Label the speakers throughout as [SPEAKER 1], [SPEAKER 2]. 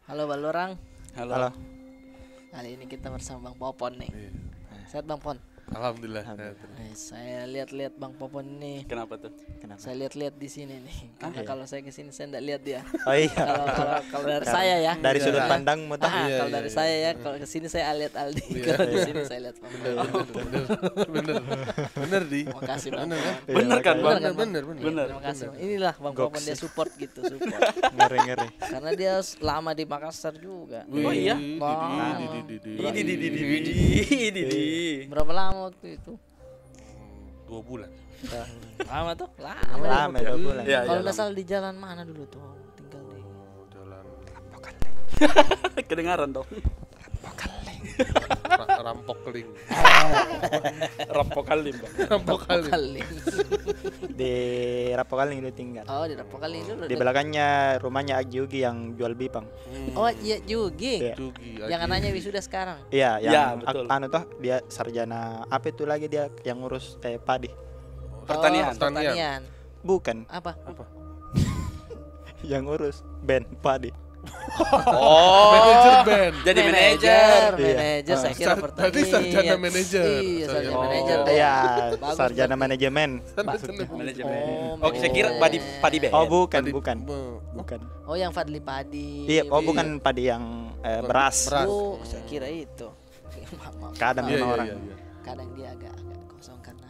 [SPEAKER 1] Halo Balurang.
[SPEAKER 2] Halo.
[SPEAKER 1] Kali ini kita bersama Bang Popon nih.
[SPEAKER 3] Iya.
[SPEAKER 1] Sehat Bang Pon?
[SPEAKER 3] Alhamdulillah.
[SPEAKER 1] Saya lihat-lihat Bang Popon nih.
[SPEAKER 2] Kenapa tuh?
[SPEAKER 1] Saya lihat-lihat di sini nih. Karena kalau saya kesini saya enggak lihat dia.
[SPEAKER 2] Oh iya.
[SPEAKER 1] Kalau dari saya ya.
[SPEAKER 2] Dari sudut pandang muta.
[SPEAKER 1] Kalau dari saya ya, kalau kesini saya lihat Aldi. Kalau di sini saya lihat Bang Popon.
[SPEAKER 3] Bener di.
[SPEAKER 1] Makasih Bang.
[SPEAKER 2] Bener kan, Bang?
[SPEAKER 3] Bener.
[SPEAKER 1] Terima kasih. Inilah Bang Popon, dia support gitu, support.
[SPEAKER 2] Ngeri.
[SPEAKER 1] Karena dia lama di Makassar juga.
[SPEAKER 2] Oh iya?
[SPEAKER 1] Berapa lama waktu itu?
[SPEAKER 3] 2 bulan.
[SPEAKER 1] Lama tuh?
[SPEAKER 2] Lama 2 bulan.
[SPEAKER 1] Ya, kalau nggak salah di jalan mana dulu tuh? Tinggal di
[SPEAKER 3] Jalan
[SPEAKER 2] Kedengaran dong.
[SPEAKER 3] Rampok Keling.
[SPEAKER 2] Rapokalim, Bang.
[SPEAKER 3] Rampok Keling.
[SPEAKER 1] Kali.
[SPEAKER 2] Di Rapokaling itu tinggal.
[SPEAKER 1] Oh, di Rapokali dulu.
[SPEAKER 2] Di belakangnya rumahnya Agyugi yang jual bipang.
[SPEAKER 1] Oh, iya Jugi.
[SPEAKER 2] Iya.
[SPEAKER 3] Jugi.
[SPEAKER 1] Yang anaknya wisuda sekarang.
[SPEAKER 2] Iya,
[SPEAKER 4] Ya,
[SPEAKER 2] yang
[SPEAKER 4] betul.
[SPEAKER 2] anu toh dia sarjana apa itu lagi dia yang ngurus padi.
[SPEAKER 4] Pertanian.
[SPEAKER 1] Pertanian.
[SPEAKER 2] Bukan,
[SPEAKER 1] Apa?
[SPEAKER 2] yang ngurus band padi.
[SPEAKER 4] Oh,
[SPEAKER 3] Manajer band.
[SPEAKER 4] jadi manajer.
[SPEAKER 1] Manajer saya kira pertanian.
[SPEAKER 3] Tadi sarjana manajer.
[SPEAKER 1] Iya, sarjana
[SPEAKER 3] Oh.
[SPEAKER 1] manajer.
[SPEAKER 2] Iya,
[SPEAKER 1] Bagus
[SPEAKER 2] sarjana
[SPEAKER 1] berarti.
[SPEAKER 2] manajemen.
[SPEAKER 4] Manajemen.
[SPEAKER 1] Oh,
[SPEAKER 4] Oke, saya kira padi band.
[SPEAKER 2] Oh, bukan.
[SPEAKER 3] Bukan.
[SPEAKER 1] Oh, yang Fadli Padi.
[SPEAKER 2] Iya, oh bukan padi yang beras.
[SPEAKER 3] Beras.
[SPEAKER 1] Oh, saya kira itu. Maaf.
[SPEAKER 2] Kadang
[SPEAKER 3] Iya,
[SPEAKER 2] sama
[SPEAKER 3] iya,
[SPEAKER 2] orang.
[SPEAKER 3] iya.
[SPEAKER 1] Kadang dia agak kosong karena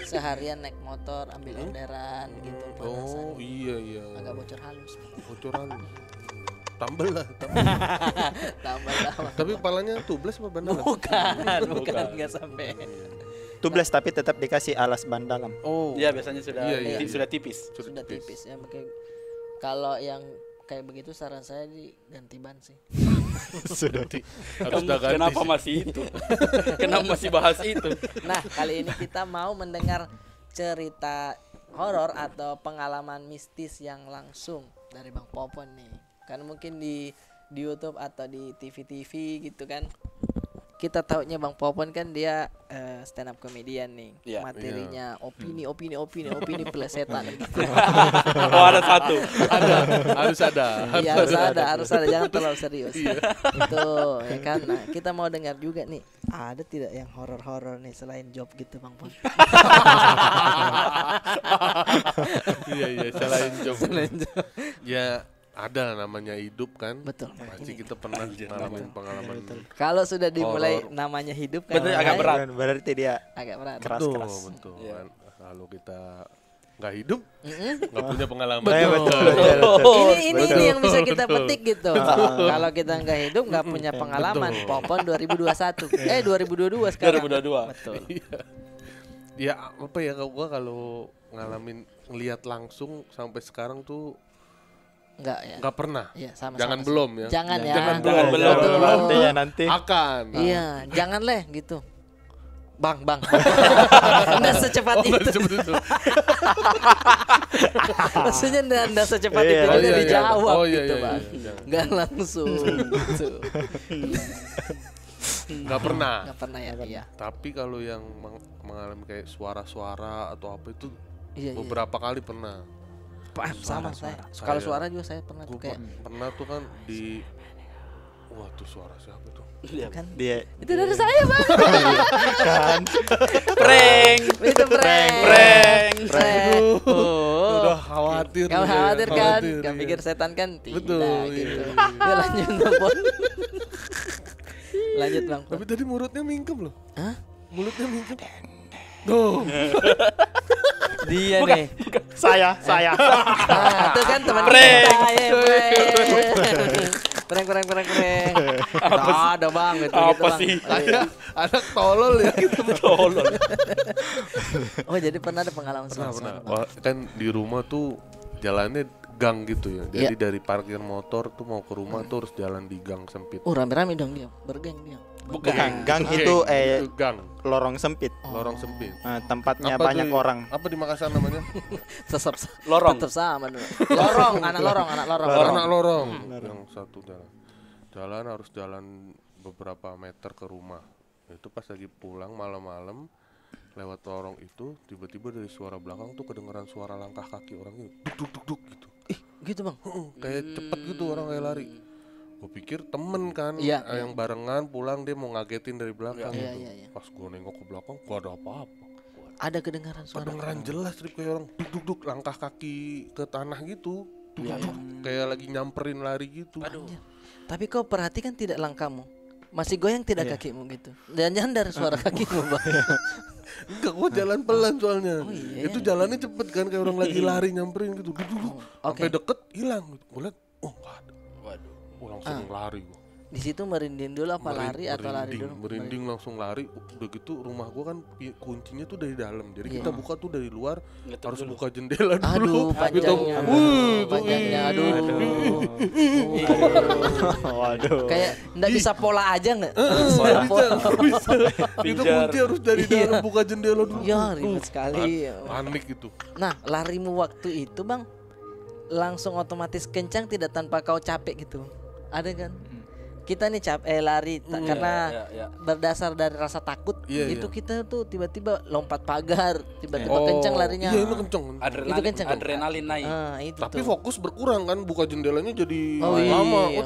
[SPEAKER 1] seharian naik motor ambil orderan gitu panasan.
[SPEAKER 3] Oh, iya.
[SPEAKER 1] Agak bocor halus.
[SPEAKER 3] Bocoran. Tambel lah.
[SPEAKER 1] Tambah lama.
[SPEAKER 3] Tapi kepalanya tubles apa beneran?
[SPEAKER 1] Bukan enggak sampai.
[SPEAKER 2] Tubles tapi tetap dikasih alas ban dalam.
[SPEAKER 3] Oh.
[SPEAKER 4] Iya, biasanya sudah
[SPEAKER 3] Iya.
[SPEAKER 4] sudah tipis.
[SPEAKER 1] Sudah tipis ya, makanya kalau yang kayak begitu saran saya diganti ban sih.
[SPEAKER 2] Sudah.
[SPEAKER 3] Harus udah ganti.
[SPEAKER 4] Kenapa masih itu? Kenapa masih bahas itu?
[SPEAKER 1] Nah, kali ini kita mau mendengar cerita horor atau pengalaman mistis yang langsung dari Bang Popon nih. Kan mungkin di YouTube atau di TV-TV gitu kan. Kita taunya Bang Popon kan dia stand up comedian nih.
[SPEAKER 4] Iya.
[SPEAKER 1] Materinya opini pelesetan gitu.
[SPEAKER 4] Oh, ada satu.
[SPEAKER 3] Harus ada.
[SPEAKER 1] Iya, harus ada, jangan terlalu serius. Tuh, ya kan. Nah, kita mau dengar juga nih. Ada tidak yang horor-horor nih selain job gitu, Bang Pon?
[SPEAKER 3] Iya, selain job. Ya ada namanya hidup kan.
[SPEAKER 1] Betul.
[SPEAKER 3] Pasti kita pernah ngalamin pengalaman.
[SPEAKER 1] Kalau sudah dimulai
[SPEAKER 3] Horor.
[SPEAKER 1] namanya hidup kan
[SPEAKER 4] Betul, agak berat.
[SPEAKER 2] Berarti dia
[SPEAKER 1] Agak berat.
[SPEAKER 2] keras.
[SPEAKER 3] Betul.
[SPEAKER 4] Iya.
[SPEAKER 3] Kan. Kalau kita nggak hidup,
[SPEAKER 1] Mm-mm.
[SPEAKER 3] nggak punya pengalaman.
[SPEAKER 2] Betul.
[SPEAKER 1] Ini yang bisa kita petik gitu. Kalau kita nggak hidup nggak punya pengalaman. Popon 2021. 2022 sekarang.
[SPEAKER 4] 2022.
[SPEAKER 1] Betul.
[SPEAKER 3] Ya apa ya gua kalau ngelihat langsung sampai sekarang tuh
[SPEAKER 1] Enggak ya.
[SPEAKER 3] nggak pernah.
[SPEAKER 1] Iya, sama.
[SPEAKER 3] Jangan belum ya.
[SPEAKER 1] Jangan ya.
[SPEAKER 3] Jangan
[SPEAKER 4] belum.
[SPEAKER 1] Betul.
[SPEAKER 2] Nantinya nanti.
[SPEAKER 3] Akan.
[SPEAKER 1] Iya, jangan leh gitu. Bang. Nggak secepat itu. Maksudnya nggak secepat
[SPEAKER 2] Iya.
[SPEAKER 1] itu
[SPEAKER 2] Oh,
[SPEAKER 1] juga
[SPEAKER 3] iya, iya.
[SPEAKER 1] dijawab
[SPEAKER 3] Oh, iya,
[SPEAKER 1] gitu,
[SPEAKER 3] iya,
[SPEAKER 1] Bang.
[SPEAKER 3] iya.
[SPEAKER 1] Nggak langsung gitu.
[SPEAKER 3] Nggak pernah.
[SPEAKER 1] Nggak pernah ya. Iya.
[SPEAKER 3] Tapi kalau yang mengalami kayak suara-suara atau apa itu
[SPEAKER 1] Iya.
[SPEAKER 3] beberapa kali pernah.
[SPEAKER 1] Sama saya.
[SPEAKER 3] Saya-
[SPEAKER 1] Kalau suara juga saya pernah tuh
[SPEAKER 3] Gua
[SPEAKER 1] kayak
[SPEAKER 3] pernah tuh kan di wah tuh suara siapa tuh?
[SPEAKER 1] kan.
[SPEAKER 2] Dia
[SPEAKER 1] Itu dari saya, Bang.
[SPEAKER 2] kan
[SPEAKER 4] Prank.
[SPEAKER 1] Itu
[SPEAKER 4] Prank.
[SPEAKER 1] Oh.
[SPEAKER 3] Udah khawatir.
[SPEAKER 1] Kamu
[SPEAKER 3] tuh ya,
[SPEAKER 1] khawatir kan?
[SPEAKER 3] khawatir,
[SPEAKER 1] Kamu
[SPEAKER 3] iya.
[SPEAKER 1] pikir setan kan? Tidak
[SPEAKER 3] Betul,
[SPEAKER 1] gitu.
[SPEAKER 3] iya.
[SPEAKER 1] Ya lanjut Bang Pon. Lanjut Bang Pon.
[SPEAKER 3] Tapi tadi mulutnya mingkem loh.
[SPEAKER 1] Hah?
[SPEAKER 3] Mulutnya mingkem. Tuh.
[SPEAKER 1] Dia nih.
[SPEAKER 2] saya.
[SPEAKER 1] Nah, itu kan teman
[SPEAKER 4] Prank.
[SPEAKER 1] kita. Ya, prank. Ada Bang gitu
[SPEAKER 4] Apa
[SPEAKER 1] Bang.
[SPEAKER 4] sih?
[SPEAKER 3] Kayak anak tolol ya gitu.
[SPEAKER 4] Tolol.
[SPEAKER 1] Oh, jadi pernah ada pengalaman
[SPEAKER 3] Pernah.
[SPEAKER 1] sama-sama.
[SPEAKER 3] Wah, kan di rumah tuh jalannya gang gitu ya. Jadi
[SPEAKER 1] Iya.
[SPEAKER 3] dari parkir motor tuh mau ke rumah tuh harus jalan di gang sempit.
[SPEAKER 1] Rame-rame dong dia, bergeng dia.
[SPEAKER 4] Bukan.
[SPEAKER 2] Gang
[SPEAKER 3] Oke,
[SPEAKER 2] itu
[SPEAKER 3] gang,
[SPEAKER 2] lorong sempit.
[SPEAKER 3] lorong sempit.
[SPEAKER 2] Tempatnya
[SPEAKER 3] Apa
[SPEAKER 2] banyak
[SPEAKER 3] tuh-
[SPEAKER 2] orang.
[SPEAKER 3] Apa di Makassar namanya?
[SPEAKER 4] Lorong.
[SPEAKER 1] Tetap sama dulu. Anak lorong.
[SPEAKER 3] Anak lorong. Yang satu jalan harus jalan beberapa meter ke rumah. Itu pas lagi pulang malam-malam lewat lorong itu tiba-tiba dari suara belakang tuh kedengeran suara langkah kaki orang itu duk duk duk gitu.
[SPEAKER 1] Gitu bang.
[SPEAKER 3] Kayak cepet gitu orang kayak lari. Gue pikir temen kan
[SPEAKER 1] Iya,
[SPEAKER 3] yang barengan pulang dia mau ngagetin dari belakang
[SPEAKER 1] Iya,
[SPEAKER 3] gitu.
[SPEAKER 1] iya.
[SPEAKER 3] Pas gue nengok ke belakang gak ada apa-apa.
[SPEAKER 1] Ada kedengaran suara.
[SPEAKER 3] Kedengeran jelas Rip, kayak orang duk duk duk langkah kaki ke tanah gitu. Duk, duk, duk. Kayak lagi nyamperin lari gitu.
[SPEAKER 1] Anjir. Tapi kau perhatikan tidak langkahmu, masih goyang tidak kakimu gitu. Jangan dari suara kakimu bang.
[SPEAKER 3] Enggak, gue jalan pelan soalnya.
[SPEAKER 1] Oh, iya.
[SPEAKER 3] Itu jalannya cepet kan kayak orang lagi lari nyamperin gitu. Duk, duk, duk.
[SPEAKER 1] Oke.
[SPEAKER 3] Sampai deket hilang gitu. Gue liat, oh gak ada.
[SPEAKER 4] Waduh.
[SPEAKER 3] Gue langsung lari gue.
[SPEAKER 1] Di situ merinding dulu apa lari atau lari dulu?
[SPEAKER 3] Merinding langsung lari. Udah gitu rumah gua kan kuncinya tuh dari dalam. Jadi kita buka tuh dari luar,
[SPEAKER 4] Ngetuk
[SPEAKER 3] harus
[SPEAKER 4] dulu.
[SPEAKER 3] buka jendela dulu.
[SPEAKER 1] Aduh, panjangnya. Panjangnya, aduh.
[SPEAKER 2] Waduh.
[SPEAKER 1] Kayak nggak bisa pola aja nggak?
[SPEAKER 3] Bisa. Itu kunci harus dari dalam buka jendela dulu.
[SPEAKER 1] Ya ribet sekali.
[SPEAKER 3] Panik gitu.
[SPEAKER 1] Nah, larimu waktu itu bang, langsung otomatis kencang tidak tanpa kau capek gitu. Ada kan? Kita nih lari karena
[SPEAKER 4] iya.
[SPEAKER 1] berdasar dari rasa takut
[SPEAKER 3] Iya,
[SPEAKER 1] itu
[SPEAKER 3] iya.
[SPEAKER 1] kita tuh tiba-tiba lompat pagar, tiba-tiba kencang larinya.
[SPEAKER 3] Iya, itu kenceng.
[SPEAKER 1] Itu kencang.
[SPEAKER 4] Adrenalin naik.
[SPEAKER 1] Itu
[SPEAKER 3] Tapi
[SPEAKER 1] tuh.
[SPEAKER 3] fokus berkurang kan, buka jendelanya jadi
[SPEAKER 1] Oh,
[SPEAKER 3] lama.
[SPEAKER 1] iya.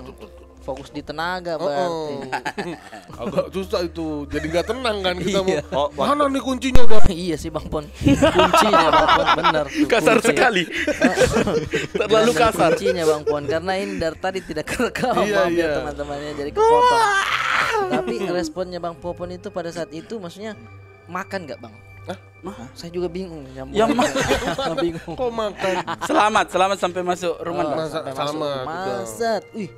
[SPEAKER 1] Fokus di tenaga berarti.
[SPEAKER 3] Agak susah itu. Jadi nggak tenang kan kita
[SPEAKER 1] Iya.
[SPEAKER 3] mau. Mana nih kuncinya udah?
[SPEAKER 1] Iya sih Bang Pon. Kuncinya Bang Pon benar. tuh,
[SPEAKER 4] Kasar
[SPEAKER 1] kunci.
[SPEAKER 4] sekali. Terlalu
[SPEAKER 1] Benar,
[SPEAKER 4] kasar.
[SPEAKER 1] Kuncinya Bang Pon karena ini dari tadi tidak kerekam
[SPEAKER 3] Iya,
[SPEAKER 1] maaf ya
[SPEAKER 3] iya.
[SPEAKER 1] teman-temannya jadi kepotong. Tapi responnya Bang Popon itu pada saat itu maksudnya makan nggak Bang?
[SPEAKER 3] Hah?
[SPEAKER 1] Saya juga bingung
[SPEAKER 4] Yang
[SPEAKER 1] bingung.
[SPEAKER 3] Kok makan?
[SPEAKER 4] selamat sampai masuk rumah. Nggak?
[SPEAKER 3] Masa sama
[SPEAKER 1] Masat. Wih,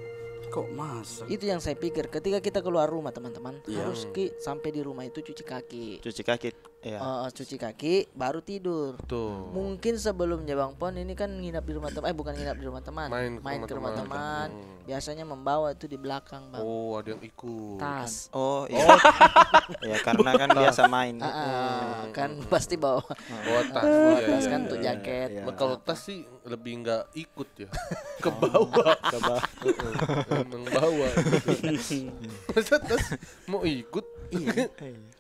[SPEAKER 4] Kok masak?
[SPEAKER 1] itu yang saya pikir ketika kita keluar rumah teman-teman
[SPEAKER 4] Iya.
[SPEAKER 1] harus sampai di rumah itu cuci kaki.
[SPEAKER 2] Cuci kaki. Ya.
[SPEAKER 1] Cuci kaki baru tidur.
[SPEAKER 3] Tuh.
[SPEAKER 1] Mungkin sebelumnya Bang Pon ini kan nginap di rumah teman, bukan nginap di rumah teman,
[SPEAKER 3] Main ke
[SPEAKER 1] ke rumah
[SPEAKER 3] rumah
[SPEAKER 1] teman.
[SPEAKER 3] teman.
[SPEAKER 1] Biasanya membawa itu di belakang Bang,
[SPEAKER 3] Oh, ada yang ikut.
[SPEAKER 1] tas.
[SPEAKER 2] Oh iya. Ya karena kan biasa main.
[SPEAKER 1] Kan pasti bawa
[SPEAKER 3] Bawa tas.
[SPEAKER 1] bawa
[SPEAKER 3] Iya,
[SPEAKER 1] tas
[SPEAKER 3] iya,
[SPEAKER 1] kan
[SPEAKER 3] iya.
[SPEAKER 1] untuk jaket.
[SPEAKER 2] iya.
[SPEAKER 3] Nah, kalau tas sih lebih nggak ikut ya. Ke bawah.
[SPEAKER 2] Ke bawah.
[SPEAKER 3] Emang bawa. Masa tas mau ikut?
[SPEAKER 1] Iya.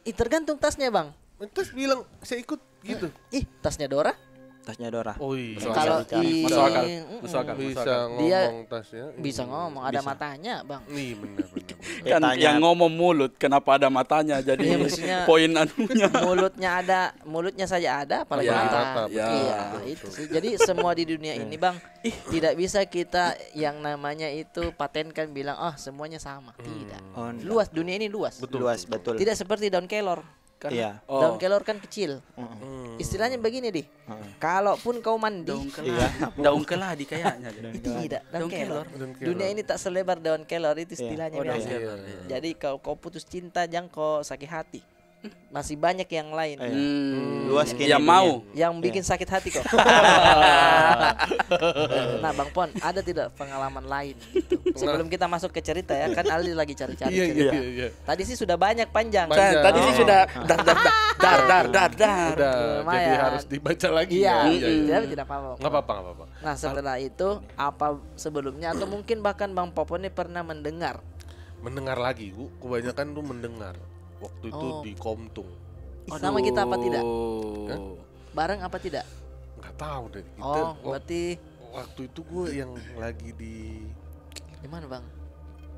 [SPEAKER 1] Tergantung tasnya Bang.
[SPEAKER 3] Tas bilang saya ikut gitu.
[SPEAKER 1] Ih, tasnya Dora.
[SPEAKER 2] Tasnya Dora.
[SPEAKER 3] Oh iya.
[SPEAKER 1] Kalau
[SPEAKER 4] Masuk akal. Masuk akal.
[SPEAKER 3] Bisa
[SPEAKER 1] Dia
[SPEAKER 3] ngomong tasnya.
[SPEAKER 1] bisa ngomong, ada matanya Bang.
[SPEAKER 3] Nih benar.
[SPEAKER 4] Kan
[SPEAKER 2] Tanya.
[SPEAKER 4] yang ngomong mulut, kenapa ada matanya? Jadi
[SPEAKER 1] Iya, maksudnya-
[SPEAKER 4] poin anunya.
[SPEAKER 1] Mulutnya saja ada, apalagi
[SPEAKER 4] Ya,
[SPEAKER 1] mata.
[SPEAKER 4] ya.
[SPEAKER 1] Iya, itu sih. Jadi semua di dunia ini Bang, tidak bisa kita yang namanya itu patenkan bilang semuanya sama. Tidak.
[SPEAKER 2] Oh, enggak.
[SPEAKER 1] Luas, dunia ini luas.
[SPEAKER 2] Luas betul.
[SPEAKER 1] Tidak seperti daun kelor. Kan
[SPEAKER 2] Iya.
[SPEAKER 1] daun kelor kan kecil.
[SPEAKER 3] Hmm.
[SPEAKER 1] Istilahnya begini deh. Kalaupun kau mandi,
[SPEAKER 4] Daun keladi. Daun keladi kayaknya.
[SPEAKER 1] tidak daun
[SPEAKER 4] Daun
[SPEAKER 1] kelor.
[SPEAKER 3] Daun kelor.
[SPEAKER 1] Dunia ini tak selebar daun kelor itu istilahnya
[SPEAKER 4] Oh, daun
[SPEAKER 1] biasa.
[SPEAKER 4] kelor.
[SPEAKER 1] Jadi kau putus cinta jangan kau sakit hati. Masih banyak yang lain
[SPEAKER 2] Luas kini
[SPEAKER 4] Yang
[SPEAKER 2] dunia.
[SPEAKER 4] mau.
[SPEAKER 1] yang bikin sakit hati kok. Nah, Bang Pon, ada tidak pengalaman lain gitu? Sebelum kita masuk ke cerita ya, kan Ali lagi cari-cari
[SPEAKER 3] Iya
[SPEAKER 1] cerita.
[SPEAKER 3] iya.
[SPEAKER 1] Tadi sih sudah banyak panjang.
[SPEAKER 3] Panjang.
[SPEAKER 4] Tadi sih sudah dar.
[SPEAKER 3] Udah, jadi
[SPEAKER 1] Lumayan.
[SPEAKER 3] harus dibaca lagi.
[SPEAKER 1] Iya,
[SPEAKER 3] ya.
[SPEAKER 1] tidak apa-apa.
[SPEAKER 3] Nggak apa-apa.
[SPEAKER 1] Nah, setelah itu apa sebelumnya atau mungkin bahkan Bang Popon ini pernah mendengar?
[SPEAKER 3] Mendengar lagi, gua kebanyakan tuh mendengar. Waktu itu
[SPEAKER 1] Oh.
[SPEAKER 3] di Komtung.
[SPEAKER 1] Nama kita apa tidak?
[SPEAKER 3] Hah?
[SPEAKER 1] Bareng apa tidak?
[SPEAKER 3] Nggak tahu deh. Kita
[SPEAKER 1] Oh, berarti
[SPEAKER 3] waktu itu gue yang lagi di
[SPEAKER 1] di mana Bang?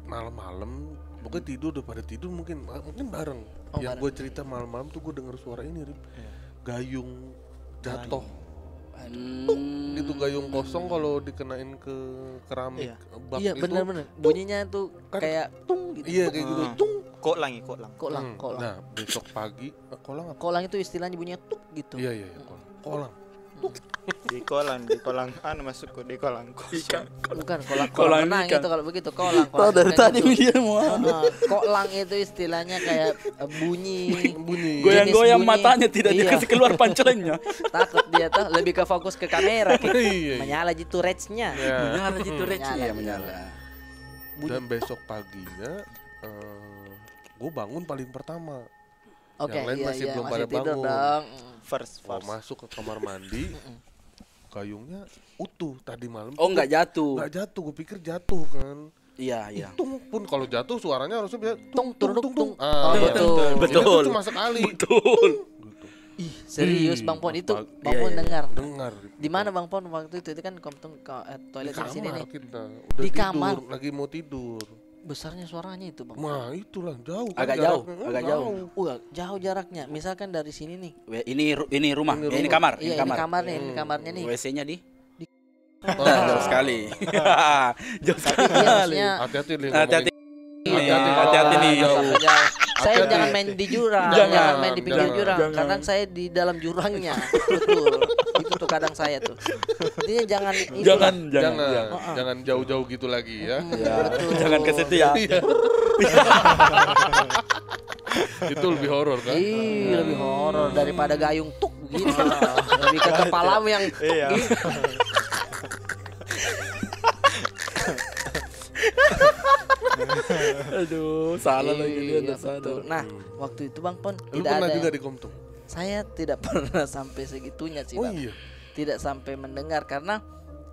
[SPEAKER 3] malam-malam, pokoknya tidur udah pada tidur mungkin bareng.
[SPEAKER 1] Oh,
[SPEAKER 3] Yang
[SPEAKER 1] bareng.
[SPEAKER 3] gue cerita malam-malam tuh gue denger suara ini, Rip. Gayung jatuh. Gitu gayung kosong kalau dikenain ke keramik bak
[SPEAKER 1] Iya,
[SPEAKER 3] itu.
[SPEAKER 1] benar-benar. Bunyinya tuh
[SPEAKER 3] kan-
[SPEAKER 1] kayak tung gitu.
[SPEAKER 3] Iya kayak gitu. Tung.
[SPEAKER 2] Kok lang.
[SPEAKER 1] Kolang.
[SPEAKER 3] Nah, besok pagi kolang apa?
[SPEAKER 1] Kolang itu istilahnya bunyinya tuk gitu.
[SPEAKER 3] Iya, kolang. Kolang.
[SPEAKER 2] Di kolang masuk ke di kolang kosong.
[SPEAKER 1] Bukan kolang
[SPEAKER 4] Kolang
[SPEAKER 1] renang
[SPEAKER 4] ikan.
[SPEAKER 1] itu kalau begitu kolang.
[SPEAKER 4] Dari
[SPEAKER 1] Ikan
[SPEAKER 4] tadi
[SPEAKER 1] itu.
[SPEAKER 4] dia mau.
[SPEAKER 1] Kolang itu istilahnya kayak bunyi.
[SPEAKER 3] Bunyi.
[SPEAKER 4] Goyang-goyang
[SPEAKER 1] bunyi.
[SPEAKER 4] matanya tidak
[SPEAKER 1] Iya.
[SPEAKER 4] dikasih keluar pancelannya.
[SPEAKER 1] Takut dia tuh lebih ke fokus ke kamera.
[SPEAKER 3] Iya.
[SPEAKER 1] Menyala gitu range-nya.
[SPEAKER 3] Ya.
[SPEAKER 4] Menyala gitu
[SPEAKER 1] Menyala,
[SPEAKER 4] menyala.
[SPEAKER 3] Dan besok paginya gue bangun paling pertama.
[SPEAKER 1] Oke,
[SPEAKER 3] Yang lain
[SPEAKER 1] iya,
[SPEAKER 3] masih
[SPEAKER 1] iya,
[SPEAKER 3] belum
[SPEAKER 1] masih
[SPEAKER 3] pada
[SPEAKER 1] tidur
[SPEAKER 3] bangun.
[SPEAKER 1] dong.
[SPEAKER 2] First.
[SPEAKER 3] Mau masuk ke kamar mandi, gayungnya utuh tadi malam.
[SPEAKER 4] Oh, nggak jatuh.
[SPEAKER 3] Nggak jatuh, gue pikir jatuh kan.
[SPEAKER 4] Iya.
[SPEAKER 3] Tung pun kalau jatuh suaranya harusnya bisa
[SPEAKER 1] Tung, tung, tung, tung.
[SPEAKER 3] Ah,
[SPEAKER 1] Oh,
[SPEAKER 3] iya.
[SPEAKER 1] betul.
[SPEAKER 4] Betul.
[SPEAKER 3] Ini tuh cuma sekali.
[SPEAKER 4] Betul.
[SPEAKER 3] Gitu.
[SPEAKER 1] Ih, serius
[SPEAKER 3] Ih,
[SPEAKER 1] Bang Pon itu
[SPEAKER 3] apa-
[SPEAKER 1] Bang Pon dengar.
[SPEAKER 3] Dengar.
[SPEAKER 1] Di mana Bang Pon waktu itu kan toilet di sini nih.
[SPEAKER 3] Kita.
[SPEAKER 1] Di
[SPEAKER 3] Udah
[SPEAKER 1] kamar.
[SPEAKER 3] tidur, lagi mau tidur.
[SPEAKER 1] Besarnya suaranya itu Bang.
[SPEAKER 3] Nah, itulah jauh kan
[SPEAKER 4] Agak jauh,
[SPEAKER 3] jaraknya.
[SPEAKER 4] agak jauh.
[SPEAKER 1] Jauh jaraknya. Misalkan dari sini nih.
[SPEAKER 4] Ini rumah,
[SPEAKER 3] Ini
[SPEAKER 4] ini kamar,
[SPEAKER 1] Iya,
[SPEAKER 4] ini kamar.
[SPEAKER 1] ini kamar nih, ini kamarnya nih.
[SPEAKER 4] WC-nya di
[SPEAKER 3] Oh,
[SPEAKER 4] jauh sekali. Jauh
[SPEAKER 1] Tapi iya,
[SPEAKER 4] sekali.
[SPEAKER 1] maksudnya
[SPEAKER 3] hati-hati nih.
[SPEAKER 4] Hati-hati.
[SPEAKER 3] Hati-hati,
[SPEAKER 4] Hati-hati nih.
[SPEAKER 1] Jauh. Saya
[SPEAKER 3] Hati-hati.
[SPEAKER 1] jangan main di jurang,
[SPEAKER 3] Jangan,
[SPEAKER 1] jangan main di pinggir
[SPEAKER 3] jangan.
[SPEAKER 1] jurang, karena saya di dalam jurangnya. Betul. Itu tuh kadang saya tuh. Intinya jangan itu.
[SPEAKER 4] Jangan,
[SPEAKER 3] Jangan jauh-jauh gitu lagi ya.
[SPEAKER 1] Betul.
[SPEAKER 4] Jangan ke situ ya.
[SPEAKER 3] Iya. Itu lebih horor kan?
[SPEAKER 1] Ih, lebih horor daripada gayung tuk gitu. Lebih ke kepalamu yang
[SPEAKER 2] Iya.
[SPEAKER 4] Aduh, salah lagi dia
[SPEAKER 1] Iya,
[SPEAKER 4] enggak sadar.
[SPEAKER 1] betul. Nah, waktu itu Bang Pon
[SPEAKER 3] Lu
[SPEAKER 1] tidak
[SPEAKER 3] pernah
[SPEAKER 1] ada.
[SPEAKER 3] juga di Komtung?
[SPEAKER 1] Saya tidak pernah sampai segitunya sih,
[SPEAKER 3] Oh
[SPEAKER 1] Bang.
[SPEAKER 3] iya.
[SPEAKER 1] Tidak sampai mendengar karena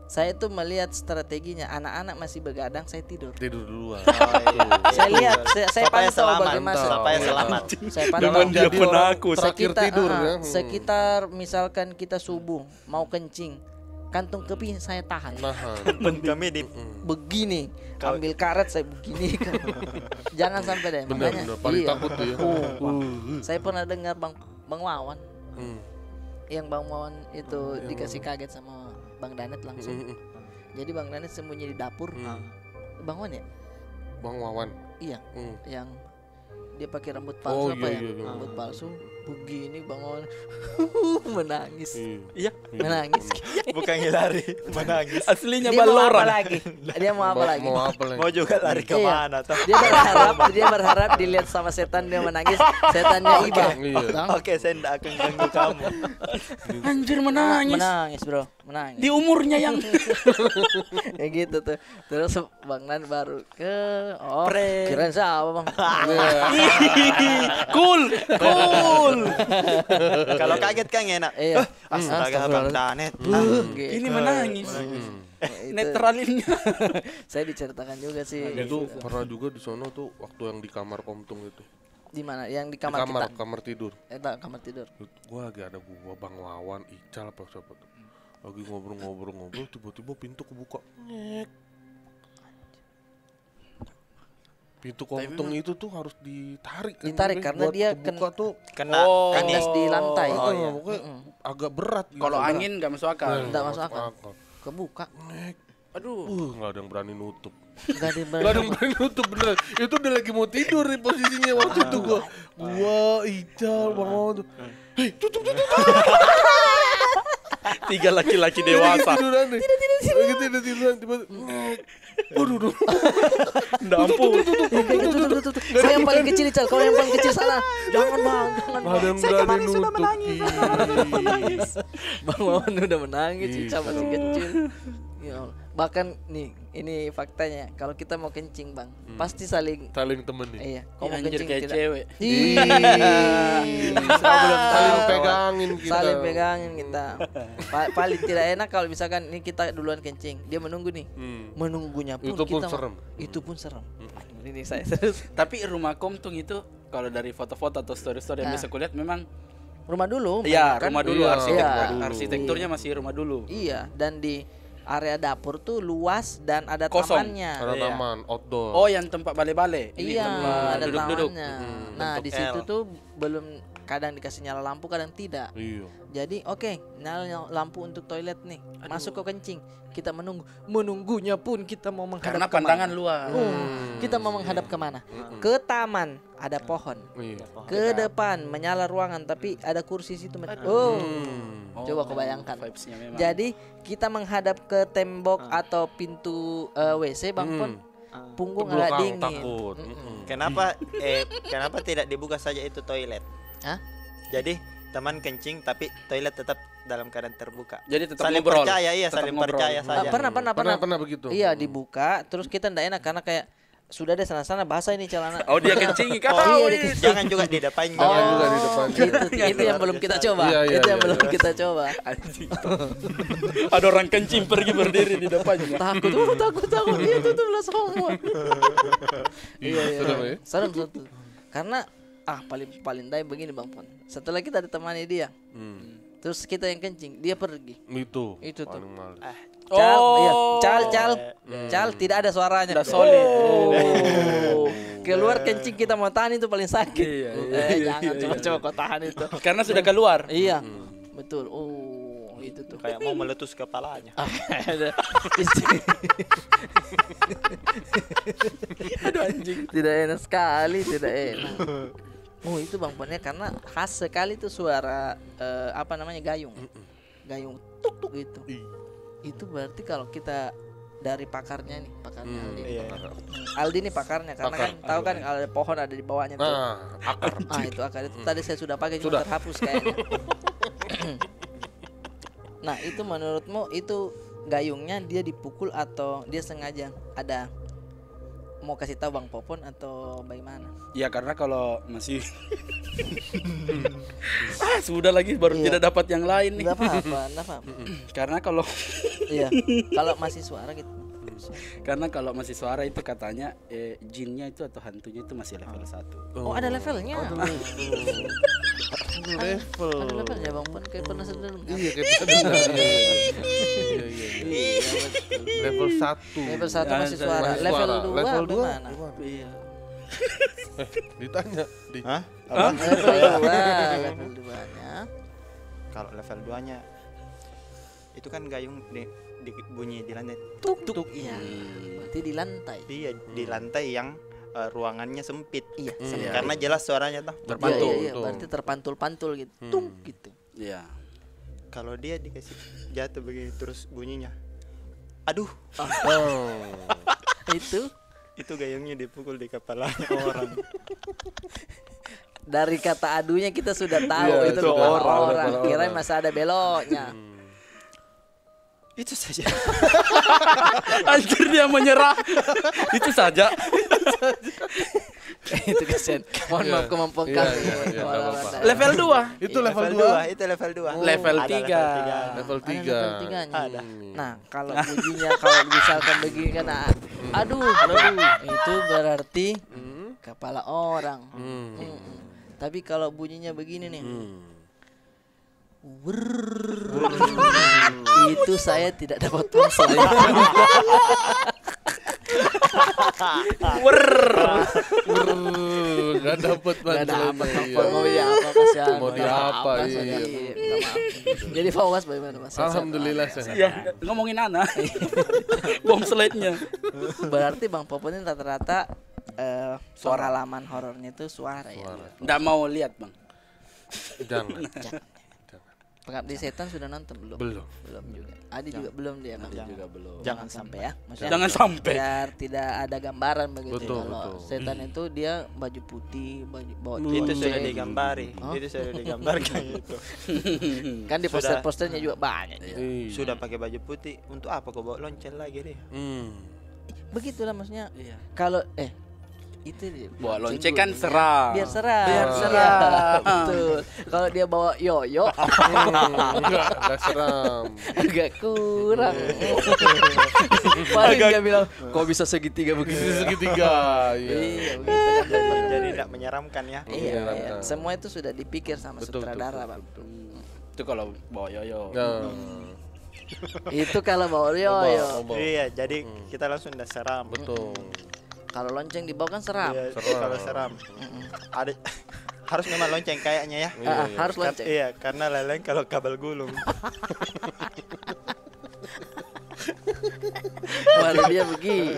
[SPEAKER 1] saya tuh melihat strateginya anak-anak masih begadang, saya tidur.
[SPEAKER 3] Tidur duluan.
[SPEAKER 1] Saya lihat, saya
[SPEAKER 2] Supaya
[SPEAKER 1] pantau
[SPEAKER 2] selamat,
[SPEAKER 1] bagaimana.
[SPEAKER 2] supaya selamat.
[SPEAKER 1] Saya
[SPEAKER 4] Jangan
[SPEAKER 1] pantau.
[SPEAKER 4] dia
[SPEAKER 3] Jadi orang
[SPEAKER 4] penakut.
[SPEAKER 3] terakhir
[SPEAKER 1] Sekitar,
[SPEAKER 3] tidur ya.
[SPEAKER 1] sekitar misalkan kita subuh mau kencing, kantung keping saya tahan.
[SPEAKER 3] Nahan.
[SPEAKER 2] Kami di
[SPEAKER 1] Begini, ambil karet saya begini. Jangan sampai deh.
[SPEAKER 3] Bener,
[SPEAKER 1] Makanya,
[SPEAKER 3] bener. Paling
[SPEAKER 1] iya.
[SPEAKER 3] takut tuh ya.
[SPEAKER 1] Saya pernah dengar Bang Wawan,
[SPEAKER 3] Hmm.
[SPEAKER 1] yang Bang Wawan itu dikasih kaget sama Bang Danet langsung.
[SPEAKER 3] Hmm.
[SPEAKER 1] Jadi Bang Danet sembunyi di dapur. Bang Wawan ya?
[SPEAKER 3] Bang Wawan.
[SPEAKER 1] Iya,
[SPEAKER 3] Hmm.
[SPEAKER 1] yang dia pakai rambut
[SPEAKER 3] Oh,
[SPEAKER 1] palsu apa
[SPEAKER 3] iya,
[SPEAKER 1] ya?
[SPEAKER 3] iya, iya.
[SPEAKER 1] Rambut palsu. Begini Bang Wawan menangis.
[SPEAKER 4] Iya,
[SPEAKER 1] Menangis.
[SPEAKER 2] bukan lari, menangis.
[SPEAKER 4] aslinya
[SPEAKER 1] Dia mau apa
[SPEAKER 4] baloran.
[SPEAKER 1] lagi? Dia mau apa lagi?
[SPEAKER 3] Mau apa lagi?
[SPEAKER 2] Mau juga lari
[SPEAKER 1] Iya.
[SPEAKER 2] kemana toh?
[SPEAKER 1] Dia berharap dilihat sama setan, dia menangis. Setannya iba.
[SPEAKER 3] Iya.
[SPEAKER 2] Oke, saya tidak akan ganggu kamu.
[SPEAKER 4] Anjir menangis.
[SPEAKER 1] Menangis, Bro. Menangis.
[SPEAKER 4] Di umurnya yang
[SPEAKER 1] Ya gitu tuh. Terus Bang Nan baru ke
[SPEAKER 2] Prank.
[SPEAKER 1] kirain siapa, Bang?
[SPEAKER 4] cool.
[SPEAKER 2] Kalau kaget kan enak.
[SPEAKER 1] Iya.
[SPEAKER 2] Astaga, Bang Danet.
[SPEAKER 1] Gitu.
[SPEAKER 4] Ini menangis.
[SPEAKER 1] Itu
[SPEAKER 4] Netralinnya.
[SPEAKER 1] saya diceritakan juga sih.
[SPEAKER 3] Itu pernah juga di sono tuh waktu yang di kamar Komtung itu.
[SPEAKER 1] Di mana? Yang di
[SPEAKER 3] Di
[SPEAKER 1] kamar, kita.
[SPEAKER 3] kamar tidur.
[SPEAKER 1] Kamar tidur.
[SPEAKER 3] Gua lagi ada Bang Wawan, Ical apa siapa tuh. Lagi ngobrol-ngobrol tiba-tiba pintu kebuka. Nyek. Pintu Komtung itu tuh harus ditarik kan.
[SPEAKER 1] Ditarik, karena
[SPEAKER 3] Buat
[SPEAKER 1] dia
[SPEAKER 3] kebuka tuh
[SPEAKER 2] Kena
[SPEAKER 4] Oh.
[SPEAKER 1] Kandas di lantai.
[SPEAKER 2] Oh, iya.
[SPEAKER 3] pokoknya agak berat gitu.
[SPEAKER 4] Kalau angin nggak masuk akal.
[SPEAKER 1] Nggak masuk akal. Kebuka.
[SPEAKER 3] Nyek.
[SPEAKER 4] Aduh.
[SPEAKER 3] Nggak ada yang berani nutup.
[SPEAKER 1] Enggak ada yang
[SPEAKER 3] Gak ada yang berani nutup bener. Itu udah lagi mau tidur nih posisinya waktu itu gua Ical, Bang Wawan tuh. Hei, tutup.
[SPEAKER 4] Tiga laki-laki dewasa.
[SPEAKER 3] Tiduran nih. Lagi tiduran tiba-tiba. Waduh.
[SPEAKER 4] Nggak ampun.
[SPEAKER 1] Tutup. Saya yang paling kecil, Ical. Kalau yang paling kecil sana. Jangan, Bang. Jangan,
[SPEAKER 3] Nggak ada yang berani nutup.
[SPEAKER 1] Bang Wawan udah menangis, Ical masih kecil. Ya Allah. Bahkan nih, ini faktanya. Kalau kita mau kencing, Bang, pasti saling
[SPEAKER 3] Saling temenin.
[SPEAKER 1] iya. Kau mau
[SPEAKER 4] Anjir
[SPEAKER 1] kencing
[SPEAKER 4] kayak
[SPEAKER 1] tidak?
[SPEAKER 4] cewek.
[SPEAKER 1] Ih,
[SPEAKER 3] Saling pegangin kita.
[SPEAKER 1] Saling pegangin kita. Paling tidak enak kalau misalkan ini kita duluan kencing, dia menunggu nih. Menunggunya pun
[SPEAKER 3] Itu pun
[SPEAKER 1] kita
[SPEAKER 3] serem.
[SPEAKER 1] Itu pun serem. Ini saya serius.
[SPEAKER 4] Tapi rumah Komtung itu kalau dari foto-foto atau story-story yang bisa kulihat memang
[SPEAKER 1] Rumah dulu.
[SPEAKER 4] iya,
[SPEAKER 1] kan?
[SPEAKER 4] rumah dulu
[SPEAKER 3] Iya,
[SPEAKER 1] rumah dulu.
[SPEAKER 4] arsitekturnya masih rumah dulu.
[SPEAKER 1] Iya, dan di area dapur tuh luas dan ada
[SPEAKER 4] Kosong.
[SPEAKER 1] tamannya.
[SPEAKER 3] Ada
[SPEAKER 4] Iya.
[SPEAKER 3] taman outdoor.
[SPEAKER 4] Oh, yang tempat bale-bale. Ini
[SPEAKER 1] Iya,
[SPEAKER 4] tempat
[SPEAKER 1] ada
[SPEAKER 4] duduk-duduk.
[SPEAKER 1] tamannya. Nah,
[SPEAKER 2] bentuk
[SPEAKER 1] di situ
[SPEAKER 2] L.
[SPEAKER 1] tuh belum kadang dikasih nyala lampu, kadang tidak.
[SPEAKER 3] Iya.
[SPEAKER 1] Jadi oke, nyala lampu untuk toilet nih. Masuk ke kencing. Kita menunggu. Menunggunya pun kita mau menghadap
[SPEAKER 4] Karena
[SPEAKER 1] kemana?
[SPEAKER 4] pandangan luas.
[SPEAKER 1] Kita mau menghadap kemana? Ke taman, ada pohon.
[SPEAKER 3] Iya.
[SPEAKER 1] Ke depan menyala ruangan tapi ada kursi situ. Oh. Coba kau bayangkan.
[SPEAKER 4] Vibes-nya memang.
[SPEAKER 1] Jadi kita menghadap ke tembok atau pintu WC, Bang Pon. Punggung
[SPEAKER 3] Ke
[SPEAKER 1] agak
[SPEAKER 3] belakang,
[SPEAKER 1] dingin.
[SPEAKER 3] takut.
[SPEAKER 2] Kenapa tidak dibuka saja itu toilet?
[SPEAKER 1] Hah?
[SPEAKER 2] Jadi teman kencing tapi toilet tetap dalam keadaan terbuka.
[SPEAKER 4] Jadi tetap
[SPEAKER 2] Saling
[SPEAKER 4] ngobrol.
[SPEAKER 2] percaya, iya,
[SPEAKER 4] Tetap
[SPEAKER 2] saling
[SPEAKER 4] ngobrol.
[SPEAKER 2] percaya saja.
[SPEAKER 3] Pernah begitu.
[SPEAKER 1] Iya, dibuka terus kita ndak enak karena kayak sudah deh sana-sana basah ini celana.
[SPEAKER 4] Oh, dia kencing kan?
[SPEAKER 1] Oh,
[SPEAKER 4] iya.
[SPEAKER 2] Jangan juga di depan.
[SPEAKER 3] Jangan juga di depan.
[SPEAKER 1] itu yang belum kita coba.
[SPEAKER 3] Iya, iya,
[SPEAKER 1] Itu yang
[SPEAKER 3] iya,
[SPEAKER 1] belum
[SPEAKER 3] iya.
[SPEAKER 1] kita coba.
[SPEAKER 4] Anjing. Ada orang kencing pergi berdiri di depannya.
[SPEAKER 1] Takut itu tuh lah semua.
[SPEAKER 3] Iya, serem ya.
[SPEAKER 1] Serem. Karena paling dai begini Bang Pon. Setelah kita ditemani dia, terus kita yang kencing, dia pergi.
[SPEAKER 3] Itu
[SPEAKER 1] Itu tuh.
[SPEAKER 3] paling males.
[SPEAKER 1] Cal, iya.
[SPEAKER 4] Oh.
[SPEAKER 1] Cal, tidak ada suaranya.
[SPEAKER 4] Udah solid.
[SPEAKER 1] Oh. Keluar kencing kita mau tahan itu paling sakit.
[SPEAKER 4] Iya,
[SPEAKER 1] Jangan coba-coba kau tahan itu.
[SPEAKER 4] Karena sudah keluar.
[SPEAKER 1] Iya, betul. Oh, itu tuh.
[SPEAKER 2] Kayak mau meletus kepalanya.
[SPEAKER 1] Aduh anjing. Tidak enak sekali, tidak enak. Oh itu Bang Ponnya karena khas sekali tuh suara apa namanya gayung. Gayung tuk tuk gitu. Itu berarti kalau kita dari pakarnya nih, pakarnya Aldi.
[SPEAKER 2] Iya.
[SPEAKER 1] Aldi nih pakarnya karena
[SPEAKER 3] Pakar.
[SPEAKER 1] kan tahu kan kalau ada pohon ada di bawahnya tuh.
[SPEAKER 3] Akar.
[SPEAKER 1] Itu akar itu tadi saya sudah pakai cuma terhapus kayaknya. Nah, itu menurutmu itu gayungnya dia dipukul atau dia sengaja ada mau kasih tahu Bang Popon atau bagaimana?
[SPEAKER 4] Ya karena kalau masih sudah lagi baru tidak dapat yang lain nih.
[SPEAKER 1] Enggak apa-apa, enggak apa-apa.
[SPEAKER 4] Karena kalau
[SPEAKER 1] Iya. Kalau masih suara gitu.
[SPEAKER 4] karena kalau masih suara itu katanya jinnya itu atau hantunya itu masih level 1.
[SPEAKER 1] Oh, ada levelnya.
[SPEAKER 3] Level.
[SPEAKER 1] Ada levelnya Bang Pon kayak pernah sebelum.
[SPEAKER 3] Iya kayak tadi. Iya. Level 1.
[SPEAKER 1] Level 1 masih suara.
[SPEAKER 3] Masih
[SPEAKER 1] Level
[SPEAKER 3] suara.
[SPEAKER 1] 2
[SPEAKER 3] Level 2
[SPEAKER 1] gimana?
[SPEAKER 4] Iya.
[SPEAKER 3] Ditanya di
[SPEAKER 2] Hah? Apa?
[SPEAKER 1] Level 2-nya.
[SPEAKER 2] Kalau level 2-nya itu kan gayung di bunyi di lantai.
[SPEAKER 1] Tuk tuk. Iya. Berarti di lantai.
[SPEAKER 2] Iya, di lantai yang ruangannya sempit.
[SPEAKER 1] Iya.
[SPEAKER 2] Karena jelas suaranya tuh.
[SPEAKER 3] terpantul.
[SPEAKER 1] Iya, berarti terpantul-pantul gitu. Tung gitu.
[SPEAKER 4] Iya.
[SPEAKER 2] Kalau dia dikasih jatuh begini terus bunyinya. Aduh, itu gayungnya dipukul di kepalanya orang.
[SPEAKER 1] Dari kata adunya kita sudah tahu
[SPEAKER 3] Iya,
[SPEAKER 1] itu
[SPEAKER 3] itu
[SPEAKER 1] kepala
[SPEAKER 3] orang,
[SPEAKER 1] orang.
[SPEAKER 3] kepala
[SPEAKER 1] Kirain
[SPEAKER 3] orang.
[SPEAKER 1] masih ada beloknya.
[SPEAKER 2] Itu saja.
[SPEAKER 4] Anjir dia menyerah. Itu saja.
[SPEAKER 1] Itu kasihan. Mohon
[SPEAKER 3] Iya.
[SPEAKER 1] maaf kemampuan
[SPEAKER 3] Iya,
[SPEAKER 1] kami.
[SPEAKER 3] iya, iya, nggak apa-apa.
[SPEAKER 4] Level 2.
[SPEAKER 3] Itu level 2.
[SPEAKER 2] Itu level 2.
[SPEAKER 4] Level
[SPEAKER 2] Ada
[SPEAKER 4] 3.
[SPEAKER 3] Level
[SPEAKER 1] Ada
[SPEAKER 3] 3.
[SPEAKER 1] level 3-nya.
[SPEAKER 2] Ada.
[SPEAKER 1] Nah, kalau bunyinya kalau misalkan begini kan aduh, itu berarti kepala orang. Tapi kalau bunyinya begini nih. Itu saya tidak dapat pulsa.
[SPEAKER 3] Gak dapet
[SPEAKER 1] Gak dapat
[SPEAKER 3] iya.
[SPEAKER 1] mau ya apa kasihan.
[SPEAKER 3] Mau di apa, iya.
[SPEAKER 1] Minta maaf. Jadi Fawas bagaimana Mas?
[SPEAKER 3] Alhamdulillah sehat.
[SPEAKER 4] Iya, ngomongin Ana. Bom slide-nya.
[SPEAKER 1] Berarti Bang Popon ini rata-rata pengalaman horornya itu suara ya.
[SPEAKER 4] Nggak mau lihat, Bang.
[SPEAKER 3] Jangan.
[SPEAKER 1] Pengabdi Setan sudah nonton belum?
[SPEAKER 3] Belum.
[SPEAKER 1] Belum juga. Adi juga belum dia kan?
[SPEAKER 4] Juga belum.
[SPEAKER 1] Jangan sampai ya. Maksudnya
[SPEAKER 4] Jangan sampai.
[SPEAKER 1] biar tidak ada gambaran begitu.
[SPEAKER 3] Betul,
[SPEAKER 1] Kalau
[SPEAKER 3] betul.
[SPEAKER 1] setan itu dia baju putih, baju bawa
[SPEAKER 2] Itu
[SPEAKER 1] cuaca.
[SPEAKER 2] sudah digambari. Itu sudah digambarkan itu.
[SPEAKER 1] Kan di
[SPEAKER 2] Sudah.
[SPEAKER 1] poster-posternya juga banyak.
[SPEAKER 3] Iya.
[SPEAKER 2] Sudah pakai baju putih. Untuk apa kau bawa lonceng lagi deh?
[SPEAKER 1] Begitulah maksudnya.
[SPEAKER 4] Iya.
[SPEAKER 1] Kalau itu dia.
[SPEAKER 4] Bawa lonceng kan seram.
[SPEAKER 1] Biar seram.
[SPEAKER 4] Biar
[SPEAKER 1] Iya,
[SPEAKER 4] seram.
[SPEAKER 1] betul. Kalau dia bawa yoyo
[SPEAKER 3] Enggak seram.
[SPEAKER 1] agak kurang. Paling dia bilang, kok bisa segitiga begitu?
[SPEAKER 3] Segitiga. Iya.
[SPEAKER 1] Iya, begitu kan.
[SPEAKER 2] Jadi tidak menyeramkan ya.
[SPEAKER 1] Iya,
[SPEAKER 3] menyeramkan.
[SPEAKER 1] semua itu sudah dipikir sama
[SPEAKER 3] Betul,
[SPEAKER 1] sutradara,
[SPEAKER 3] betul,
[SPEAKER 1] Bang.
[SPEAKER 4] Itu kalau bawa yoyo.
[SPEAKER 3] Nah,
[SPEAKER 1] Itu kalau bawa yoyo.
[SPEAKER 2] Iya, jadi kita langsung udah seram.
[SPEAKER 3] betul.
[SPEAKER 1] Kalau lonceng dibawa kan seram.
[SPEAKER 2] Iya,
[SPEAKER 3] Seram.
[SPEAKER 2] kalau seram. Ada harus memang lonceng kayaknya ya.
[SPEAKER 1] Harus lonceng.
[SPEAKER 2] Iya, karena lain-lain kalau kabel gulung.
[SPEAKER 1] Waduh dia begini.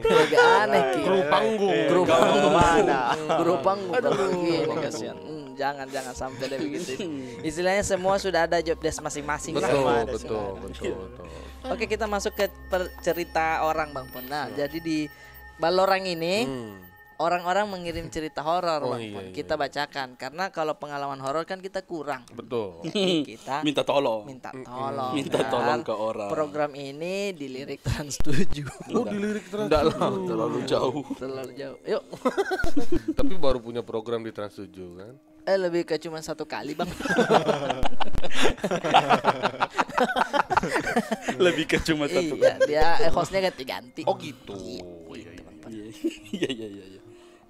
[SPEAKER 1] Agak aneh Ki.
[SPEAKER 3] Kru panggung.
[SPEAKER 1] Grup
[SPEAKER 2] Kau mau
[SPEAKER 1] panggung.
[SPEAKER 2] kemana?
[SPEAKER 1] Grup panggung begini kasihan. Jangan sampai deh begitu. Istilahnya semua sudah ada job desk masing-masing lah.
[SPEAKER 3] Betul,
[SPEAKER 2] ada
[SPEAKER 3] betul,
[SPEAKER 2] semua.
[SPEAKER 3] betul.
[SPEAKER 1] Oke, kita masuk ke cerita orang Bang Pon. Nah, jadi di Balorang ini orang-orang mengirim cerita horor
[SPEAKER 3] Oh,
[SPEAKER 1] Bang
[SPEAKER 3] iya,
[SPEAKER 1] Pon.
[SPEAKER 3] iya.
[SPEAKER 1] Kita bacakan karena kalau pengalaman horor kan kita kurang.
[SPEAKER 3] Betul.
[SPEAKER 1] Jadi kita
[SPEAKER 4] Minta tolong.
[SPEAKER 1] minta tolong.
[SPEAKER 4] Minta
[SPEAKER 1] Dan
[SPEAKER 4] tolong ke orang.
[SPEAKER 1] Program ini dilirik Trans 7.
[SPEAKER 3] Oh, dilirik terus.
[SPEAKER 4] Enggak lah, terlalu jauh.
[SPEAKER 1] Terlalu jauh. Yuk.
[SPEAKER 3] Tapi baru punya program di Trans 7 kan?
[SPEAKER 1] Lebih ke cuma satu kali Bang.
[SPEAKER 4] Lebih ke cuma satu.
[SPEAKER 1] Iya, dia hostnya ganti-ganti.
[SPEAKER 3] Oh gitu.
[SPEAKER 4] Iya iya iya.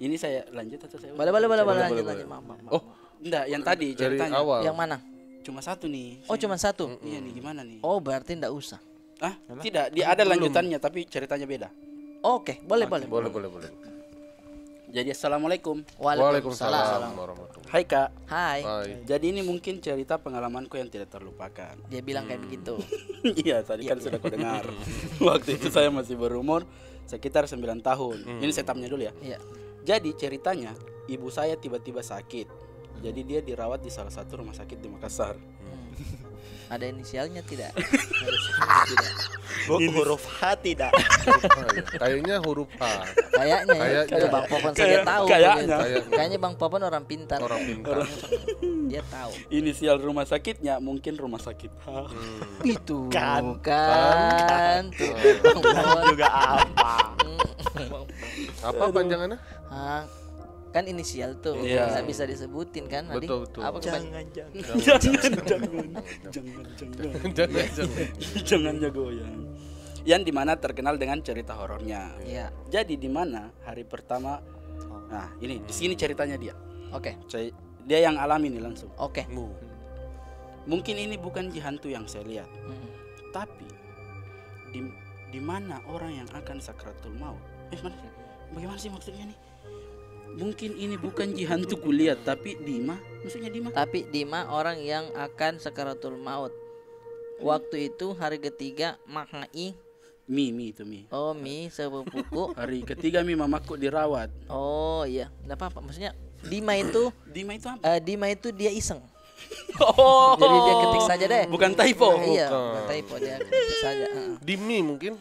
[SPEAKER 4] Ini saya lanjut atau saya?
[SPEAKER 1] Boleh lanjut. Maaf.
[SPEAKER 3] Oh,
[SPEAKER 4] Enggak, yang tadi
[SPEAKER 3] dari
[SPEAKER 4] ceritanya.
[SPEAKER 3] awal.
[SPEAKER 1] Yang mana?
[SPEAKER 4] Cuma satu nih.
[SPEAKER 1] Oh, cuma satu.
[SPEAKER 4] Iya nih, gimana nih?
[SPEAKER 1] Oh, berarti enggak usah.
[SPEAKER 4] Ah, tidak, dia ada lanjutannya tapi ceritanya beda.
[SPEAKER 1] Oke, boleh.
[SPEAKER 3] Boleh.
[SPEAKER 4] Jadi assalamualaikum.
[SPEAKER 3] Waalaikumsalam warahmatullahi.
[SPEAKER 4] Hai Kak.
[SPEAKER 1] Hai.
[SPEAKER 4] Jadi ini mungkin cerita pengalamanku yang tidak terlupakan.
[SPEAKER 1] Dia bilang kayak begitu.
[SPEAKER 4] Iya, tadi kan sudah kau dengar. Waktu itu saya masih berumur sekitar 9 tahun. Ini setupnya dulu ya.
[SPEAKER 1] Iya.
[SPEAKER 4] Jadi ceritanya ibu saya tiba-tiba sakit. Jadi dia dirawat di salah satu rumah sakit di Makassar.
[SPEAKER 1] Ada inisialnya tidak?
[SPEAKER 2] Huruf H tidak.
[SPEAKER 3] Kayaknya huruf H.
[SPEAKER 1] Kayaknya ya. Kalau Bang Popon saja tahu.
[SPEAKER 4] kayaknya.
[SPEAKER 1] Kayaknya Bang Popon orang pintar.
[SPEAKER 3] Orang pintar.
[SPEAKER 1] Dia tahu.
[SPEAKER 4] Inisial rumah sakitnya mungkin rumah sakit H.
[SPEAKER 1] Itu
[SPEAKER 2] Kan.
[SPEAKER 1] Tuh, Bang Popon.
[SPEAKER 2] Juga apa?
[SPEAKER 3] Apa panjangannya?
[SPEAKER 1] Hah, kan inisial tuh.
[SPEAKER 4] Iya.
[SPEAKER 1] Bisa disebutin kan? Adi?
[SPEAKER 3] Betul.
[SPEAKER 1] Apa
[SPEAKER 4] Jangan jago ya. Yang dimana terkenal dengan cerita horornya.
[SPEAKER 1] Iya.
[SPEAKER 4] Jadi dimana hari pertama, nah ini di sini ceritanya dia.
[SPEAKER 1] Oke.
[SPEAKER 4] Dia yang alami nih langsung.
[SPEAKER 1] Oke.
[SPEAKER 4] Mungkin ini bukan hantu yang saya lihat, tapi di mana orang yang akan sakratul maut. Bagaimana sih maksudnya nih? Mungkin ini bukan hantu kulihat, tapi Dima, maksudnya Dima.
[SPEAKER 1] Tapi Dima orang yang akan sakaratul maut. Waktu itu hari ketiga maknai.
[SPEAKER 4] Mi itu.
[SPEAKER 1] Oh, mi sepupuku.
[SPEAKER 4] Hari ketiga mamaku dirawat.
[SPEAKER 1] Oh iya, enggak apa-apa. Maksudnya Dima itu
[SPEAKER 4] Dima itu apa?
[SPEAKER 1] Dia iseng.
[SPEAKER 4] Oh.
[SPEAKER 1] Jadi dia ketik saja deh.
[SPEAKER 4] Bukan typo.
[SPEAKER 1] Iya, bukan typo, dia ketik saja.
[SPEAKER 3] Dimi mungkin?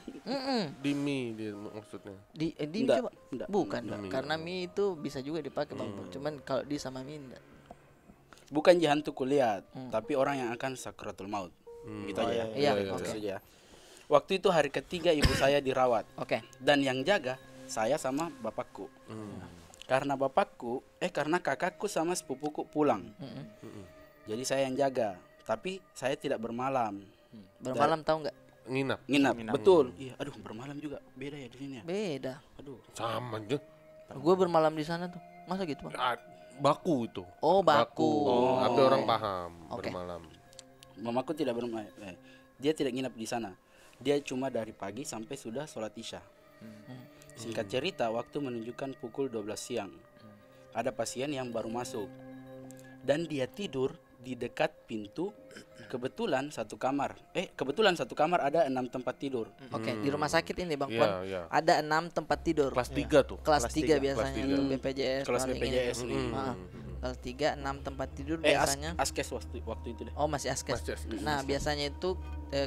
[SPEAKER 3] Dimi dia maksudnya.
[SPEAKER 1] Di
[SPEAKER 4] Enggak,
[SPEAKER 1] coba.
[SPEAKER 4] enggak.
[SPEAKER 1] Bukan, karena mi itu bisa juga dipakai Bang. Cuman kalau di sama mi enggak.
[SPEAKER 4] Bukan hantu kulihat, tapi orang yang akan sakratul maut. Gitu aja ya.
[SPEAKER 1] Iya,
[SPEAKER 4] Gitu
[SPEAKER 1] oke.
[SPEAKER 4] saja. Waktu itu hari ketiga ibu saya dirawat.
[SPEAKER 1] Oke.
[SPEAKER 4] Dan yang jaga saya sama bapakku. Karena kakakku sama sepupuku pulang. Jadi saya yang jaga, tapi saya tidak bermalam.
[SPEAKER 1] Bermalam tahu enggak?
[SPEAKER 4] Nginap. Betul. Iya, aduh bermalam juga beda ya di sini ya.
[SPEAKER 1] Beda.
[SPEAKER 4] Aduh.
[SPEAKER 3] Sama aja.
[SPEAKER 1] Gue bermalam di sana tuh. Masa gitu, Bang?
[SPEAKER 3] Baku itu.
[SPEAKER 1] Oh, baku.
[SPEAKER 3] Tapi orang paham
[SPEAKER 1] Oke.
[SPEAKER 3] bermalam.
[SPEAKER 4] Mamaku tidak bermalam. Dia tidak nginap di sana. Dia cuma dari pagi sampai sudah sholat isya. Singkat cerita, waktu menunjukkan pukul 12 siang. Ada pasien yang baru masuk. Dan dia tidur di dekat pintu. Kebetulan satu kamar ada 6 tempat tidur.
[SPEAKER 1] Oke, di rumah sakit ini Bang
[SPEAKER 3] Iya,
[SPEAKER 1] Pon
[SPEAKER 3] iya.
[SPEAKER 1] ada 6 tempat tidur.
[SPEAKER 3] Kelas 3 tuh.
[SPEAKER 1] Kelas
[SPEAKER 2] Kelas
[SPEAKER 1] 3
[SPEAKER 2] tiga.
[SPEAKER 1] biasanya
[SPEAKER 3] Kelas
[SPEAKER 1] itu BPJS.
[SPEAKER 4] Kelas
[SPEAKER 1] paling ini.
[SPEAKER 4] BPJS nih.
[SPEAKER 1] Kelas 3 6 tempat tidur biasanya.
[SPEAKER 4] Askes waktu itu deh.
[SPEAKER 1] Oh, masih askes.
[SPEAKER 3] Masih askes.
[SPEAKER 1] Nah, biasanya itu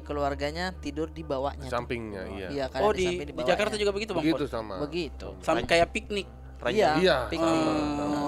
[SPEAKER 1] keluarganya tidur di bawahnya. tuh.
[SPEAKER 3] Sampingnya, iya.
[SPEAKER 1] Iya, karena
[SPEAKER 4] Oh
[SPEAKER 1] di samping
[SPEAKER 4] di
[SPEAKER 1] bawahnya.
[SPEAKER 4] Jakarta juga begitu Bang
[SPEAKER 3] Begitu
[SPEAKER 4] Pon?
[SPEAKER 3] sama.
[SPEAKER 1] Begitu.
[SPEAKER 4] Sama kayak piknik.
[SPEAKER 1] Iya,
[SPEAKER 3] Iya,
[SPEAKER 1] piknik.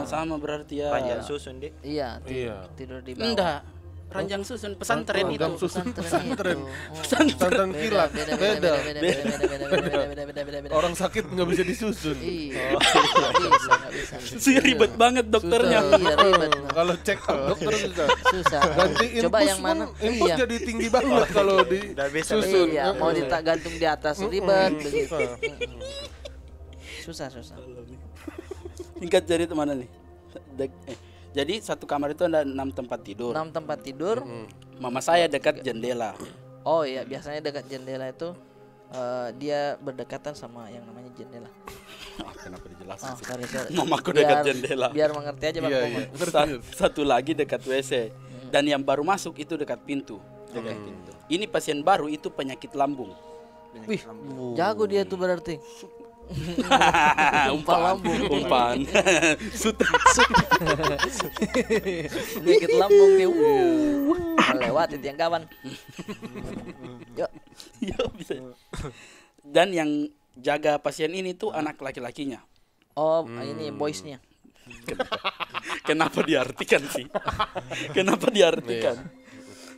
[SPEAKER 4] Sama berarti ya.
[SPEAKER 2] Ranjang susun deh.
[SPEAKER 1] Iya,
[SPEAKER 3] Iya.
[SPEAKER 1] tidur di bawah.
[SPEAKER 4] Enggak. Ranjang susun pesantren itu.
[SPEAKER 3] Ranjang susun.
[SPEAKER 1] Pesantren.
[SPEAKER 3] Pesantren kilat. Beda.
[SPEAKER 1] Beda.
[SPEAKER 3] Orang sakit nggak bisa disusun.
[SPEAKER 1] Iya. Nggak bisa.
[SPEAKER 4] Sih ribet banget dokternya.
[SPEAKER 1] Iya, ribet.
[SPEAKER 3] Kalau cek dokter susah.
[SPEAKER 1] Susah.
[SPEAKER 3] Ganti
[SPEAKER 1] Coba
[SPEAKER 3] infus
[SPEAKER 1] yang mana?
[SPEAKER 3] pun, infus
[SPEAKER 1] Iya.
[SPEAKER 3] jadi tinggi banget kalau di
[SPEAKER 2] Udah bisa.
[SPEAKER 3] susun.
[SPEAKER 1] Iya, mau ditak gantung di atas ribet begitu. Susah.
[SPEAKER 4] Singkat cerita mana nih? Jadi satu kamar itu ada 6 tempat tidur.
[SPEAKER 1] 6 tempat tidur.
[SPEAKER 4] Mama saya dekat jendela.
[SPEAKER 1] Oh iya, biasanya dekat jendela itu dia berdekatan sama yang namanya jendela.
[SPEAKER 4] Kenapa dijelasin
[SPEAKER 1] Oh,
[SPEAKER 4] sih?
[SPEAKER 1] sorry.
[SPEAKER 4] Mamaku dekat jendela.
[SPEAKER 1] Biar mengerti aja Bang
[SPEAKER 3] Iya,
[SPEAKER 1] Popon.
[SPEAKER 3] iya.
[SPEAKER 4] Satu lagi dekat WC. Dan yang baru masuk itu dekat pintu. Dekat pintu. Ini pasien baru itu penyakit lambung.
[SPEAKER 1] Wih, jago dia tuh berarti.
[SPEAKER 4] Umpan.
[SPEAKER 1] Penyakit lambung dia. Melewati tiang kawan. Yuk.
[SPEAKER 4] Ya, bisa. Dan yang jaga pasien ini tuh anak laki-lakinya.
[SPEAKER 1] Oh, ini boysnya.
[SPEAKER 4] Kenapa diartikan sih? Kenapa diartikan?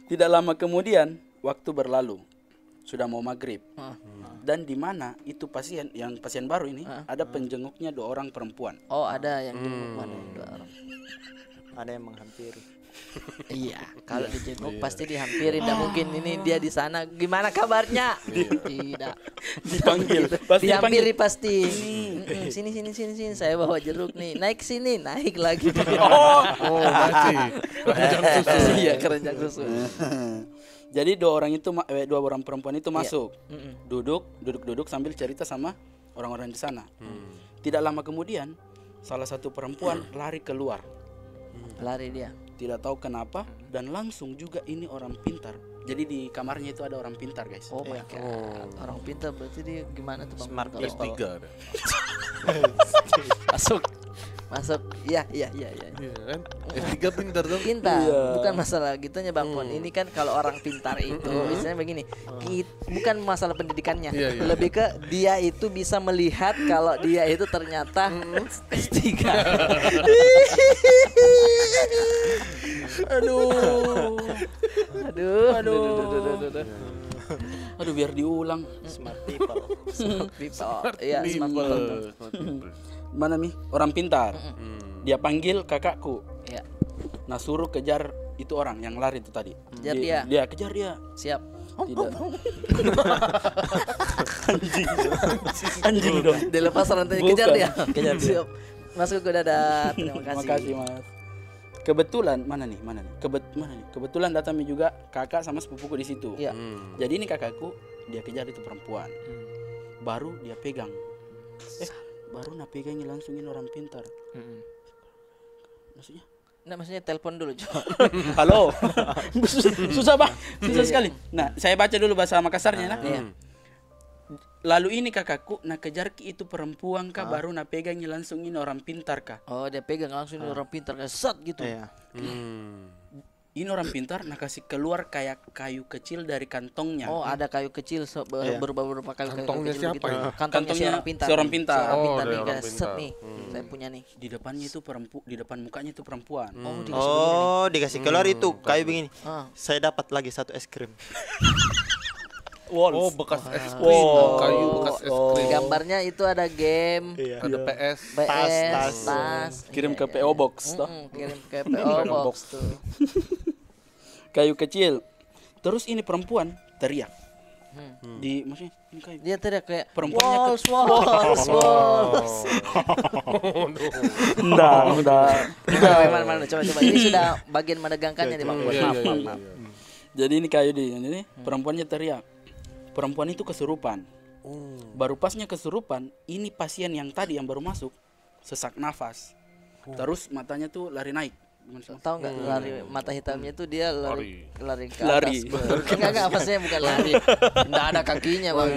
[SPEAKER 4] Tidak lama kemudian waktu berlalu. Sudah mau maghrib. Dan di mana itu pasien baru ini ada penjenguknya 2 orang perempuan.
[SPEAKER 1] Oh, ada yang jemput mana 2 orang.
[SPEAKER 2] Ada yang menghampiri.
[SPEAKER 1] Iya, kalau dijenguk pasti dihampirin. Tidak mungkin ini dia di sana. Gimana kabarnya? Tidak.
[SPEAKER 4] Dipanggil.
[SPEAKER 1] Gitu.
[SPEAKER 4] Pasti
[SPEAKER 1] Dihampiri pasti. Sini sini sini sini. Saya bawa jeruk nih. Naik sini, naik lagi.
[SPEAKER 3] Oh, masih. Keranjang susu.
[SPEAKER 1] Iya, keranjang susu.
[SPEAKER 4] Jadi dua orang perempuan itu masuk, duduk sambil cerita sama orang-orang di sana. Tidak lama kemudian, salah satu perempuan lari keluar.
[SPEAKER 1] Lari dia.
[SPEAKER 4] Tidak tahu kenapa dan langsung juga ini orang pintar. Jadi di kamarnya itu ada orang pintar, guys.
[SPEAKER 1] Oh my god. Orang pintar berarti dia gimana tuh Bang?
[SPEAKER 2] Smart
[SPEAKER 1] Kalau-
[SPEAKER 2] people.
[SPEAKER 3] S3 ada.
[SPEAKER 1] Masuk. Iya.
[SPEAKER 3] Iya kan? S3 pintar dong.
[SPEAKER 1] Pintar,
[SPEAKER 4] Iya.
[SPEAKER 1] bukan masalah gitunya Bang Pon. Ini kan kalau orang pintar itu misalnya begini, bukan masalah pendidikannya,
[SPEAKER 3] Iya, iya.
[SPEAKER 1] lebih ke dia itu bisa melihat kalau dia itu ternyata S3. Aduh.
[SPEAKER 4] Aduh, biar diulang.
[SPEAKER 2] Smart people.
[SPEAKER 1] Smart people. Iya, smart people.
[SPEAKER 3] Smart people.
[SPEAKER 4] Mana nih? Orang pintar. Dia panggil kakakku.
[SPEAKER 1] Iya,
[SPEAKER 4] Nah, suruh kejar itu orang yang lari itu tadi.
[SPEAKER 1] Kejar dia.
[SPEAKER 4] Dia kejar dia.
[SPEAKER 1] siap.
[SPEAKER 4] Tidak. Anjing dong.
[SPEAKER 1] Dilepas rantainya,
[SPEAKER 4] Bukan.
[SPEAKER 1] kejar dia.
[SPEAKER 4] Kejar dia.
[SPEAKER 1] Siap. Masuk ke dada. Terima kasih.
[SPEAKER 4] Makasih, Mas. Kebetulan mana nih? Kebetulan datang juga kakak sama sepupuku di situ.
[SPEAKER 1] Iya.
[SPEAKER 4] Jadi ini kakakku, dia kejar itu perempuan. Baru dia pegang. Baru pegangnya langsung ini orang pintar. Maksudnya?
[SPEAKER 1] Nah, maksudnya telepon dulu, coba.
[SPEAKER 4] Halo. Susah, Bang. Susah sekali. Nah, saya baca dulu bahasa Makassarnya nah.
[SPEAKER 1] Iya.
[SPEAKER 4] Lalu ini kakakku kejar itu perempuan kah, baru pegangnya langsung ini orang pintar kah.
[SPEAKER 1] Oh, dia pegang langsung orang pintar kayak set gitu.
[SPEAKER 2] Iya.
[SPEAKER 4] Ini orang pintar kasih keluar kayak kayu kecil dari kantongnya.
[SPEAKER 1] Oh, ada kayu kecil berupa kayu
[SPEAKER 3] Kantongnya
[SPEAKER 1] kecil
[SPEAKER 3] siapa
[SPEAKER 1] begitu.
[SPEAKER 3] ini?
[SPEAKER 1] Kantongnya si orang pintar.
[SPEAKER 4] seorang pintar.
[SPEAKER 1] Seorang
[SPEAKER 3] Oh,
[SPEAKER 1] pintar
[SPEAKER 3] dari
[SPEAKER 1] nih,
[SPEAKER 3] orang
[SPEAKER 1] guys. Set
[SPEAKER 3] pintar.
[SPEAKER 1] nih. Saya punya nih.
[SPEAKER 4] Di depannya itu di depan mukanya itu perempuan.
[SPEAKER 1] Oh, dikasih begini nih.
[SPEAKER 2] Oh, dikasih keluar itu kayu begini.
[SPEAKER 1] Ah.
[SPEAKER 2] Saya dapat lagi satu es krim.
[SPEAKER 3] Oh, bekas es krim.
[SPEAKER 4] Oh.
[SPEAKER 3] Kayu bekas es krim.
[SPEAKER 1] Gambarnya itu ada game,
[SPEAKER 3] Ada PS.
[SPEAKER 1] PS,
[SPEAKER 2] Tas.
[SPEAKER 1] tas.
[SPEAKER 4] Kirim
[SPEAKER 1] Iya,
[SPEAKER 4] ke PO Box toh.
[SPEAKER 1] Kirim ke PO Box tuh.
[SPEAKER 4] Kayu kecil. Terus ini perempuan teriak. Maksudnya ini kayu.
[SPEAKER 1] Dia teriak kayak
[SPEAKER 4] Perempuannya
[SPEAKER 1] walls.
[SPEAKER 4] Enggak.
[SPEAKER 1] Mana coba. Ini sudah bagian menegangkannya nih Bang.
[SPEAKER 3] Iya,
[SPEAKER 1] Maaf.
[SPEAKER 3] iya, iya.
[SPEAKER 4] Jadi ini kayu ini perempuannya teriak. Perempuan itu kesurupan. Baru pasnya kesurupan, ini pasien yang tadi yang baru masuk sesak nafas. Terus matanya tuh lari naik.
[SPEAKER 1] Tahu nggak lari mata hitamnya itu dia lari ke
[SPEAKER 4] Lari.
[SPEAKER 1] atas. Enggak maksudnya bukan lari. Enggak ada kakinya Bang.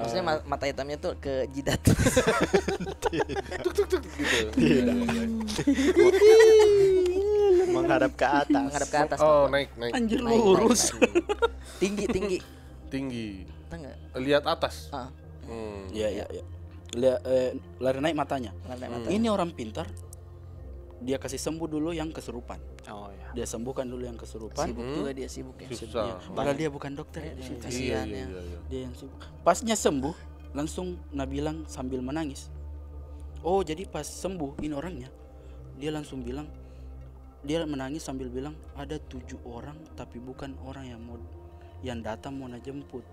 [SPEAKER 1] Maksudnya mata hitamnya tuh ke jidat.
[SPEAKER 2] Menghadap ke atas.
[SPEAKER 1] Menghadap ke atas.
[SPEAKER 3] Oh,
[SPEAKER 1] Bang.
[SPEAKER 3] naik.
[SPEAKER 4] Anjir
[SPEAKER 1] Naik,
[SPEAKER 4] lurus.
[SPEAKER 1] Tinggi.
[SPEAKER 3] Tinggi.
[SPEAKER 1] Tahu nggak?
[SPEAKER 3] Lihat atas.
[SPEAKER 1] Ah,
[SPEAKER 4] Iya. Lari naik matanya.
[SPEAKER 1] lari mata.
[SPEAKER 4] Ini orang pintar. Dia kasih sembuh dulu yang kesurupan.
[SPEAKER 2] Oh ya.
[SPEAKER 4] Dia sembuhkan dulu yang kesurupan.
[SPEAKER 1] Sibuk juga dia sibuk ya.
[SPEAKER 3] Susah.
[SPEAKER 4] Padahal dia bukan dokter ya di situ.
[SPEAKER 1] Kasihan ya.
[SPEAKER 4] Dia yang sibuk. Pasnya sembuh, langsung bilang sambil menangis. Oh, jadi pas sembuh ini orangnya, dia langsung bilang, dia menangis sambil bilang ada 7 orang tapi bukan orang yang datang mau jemput.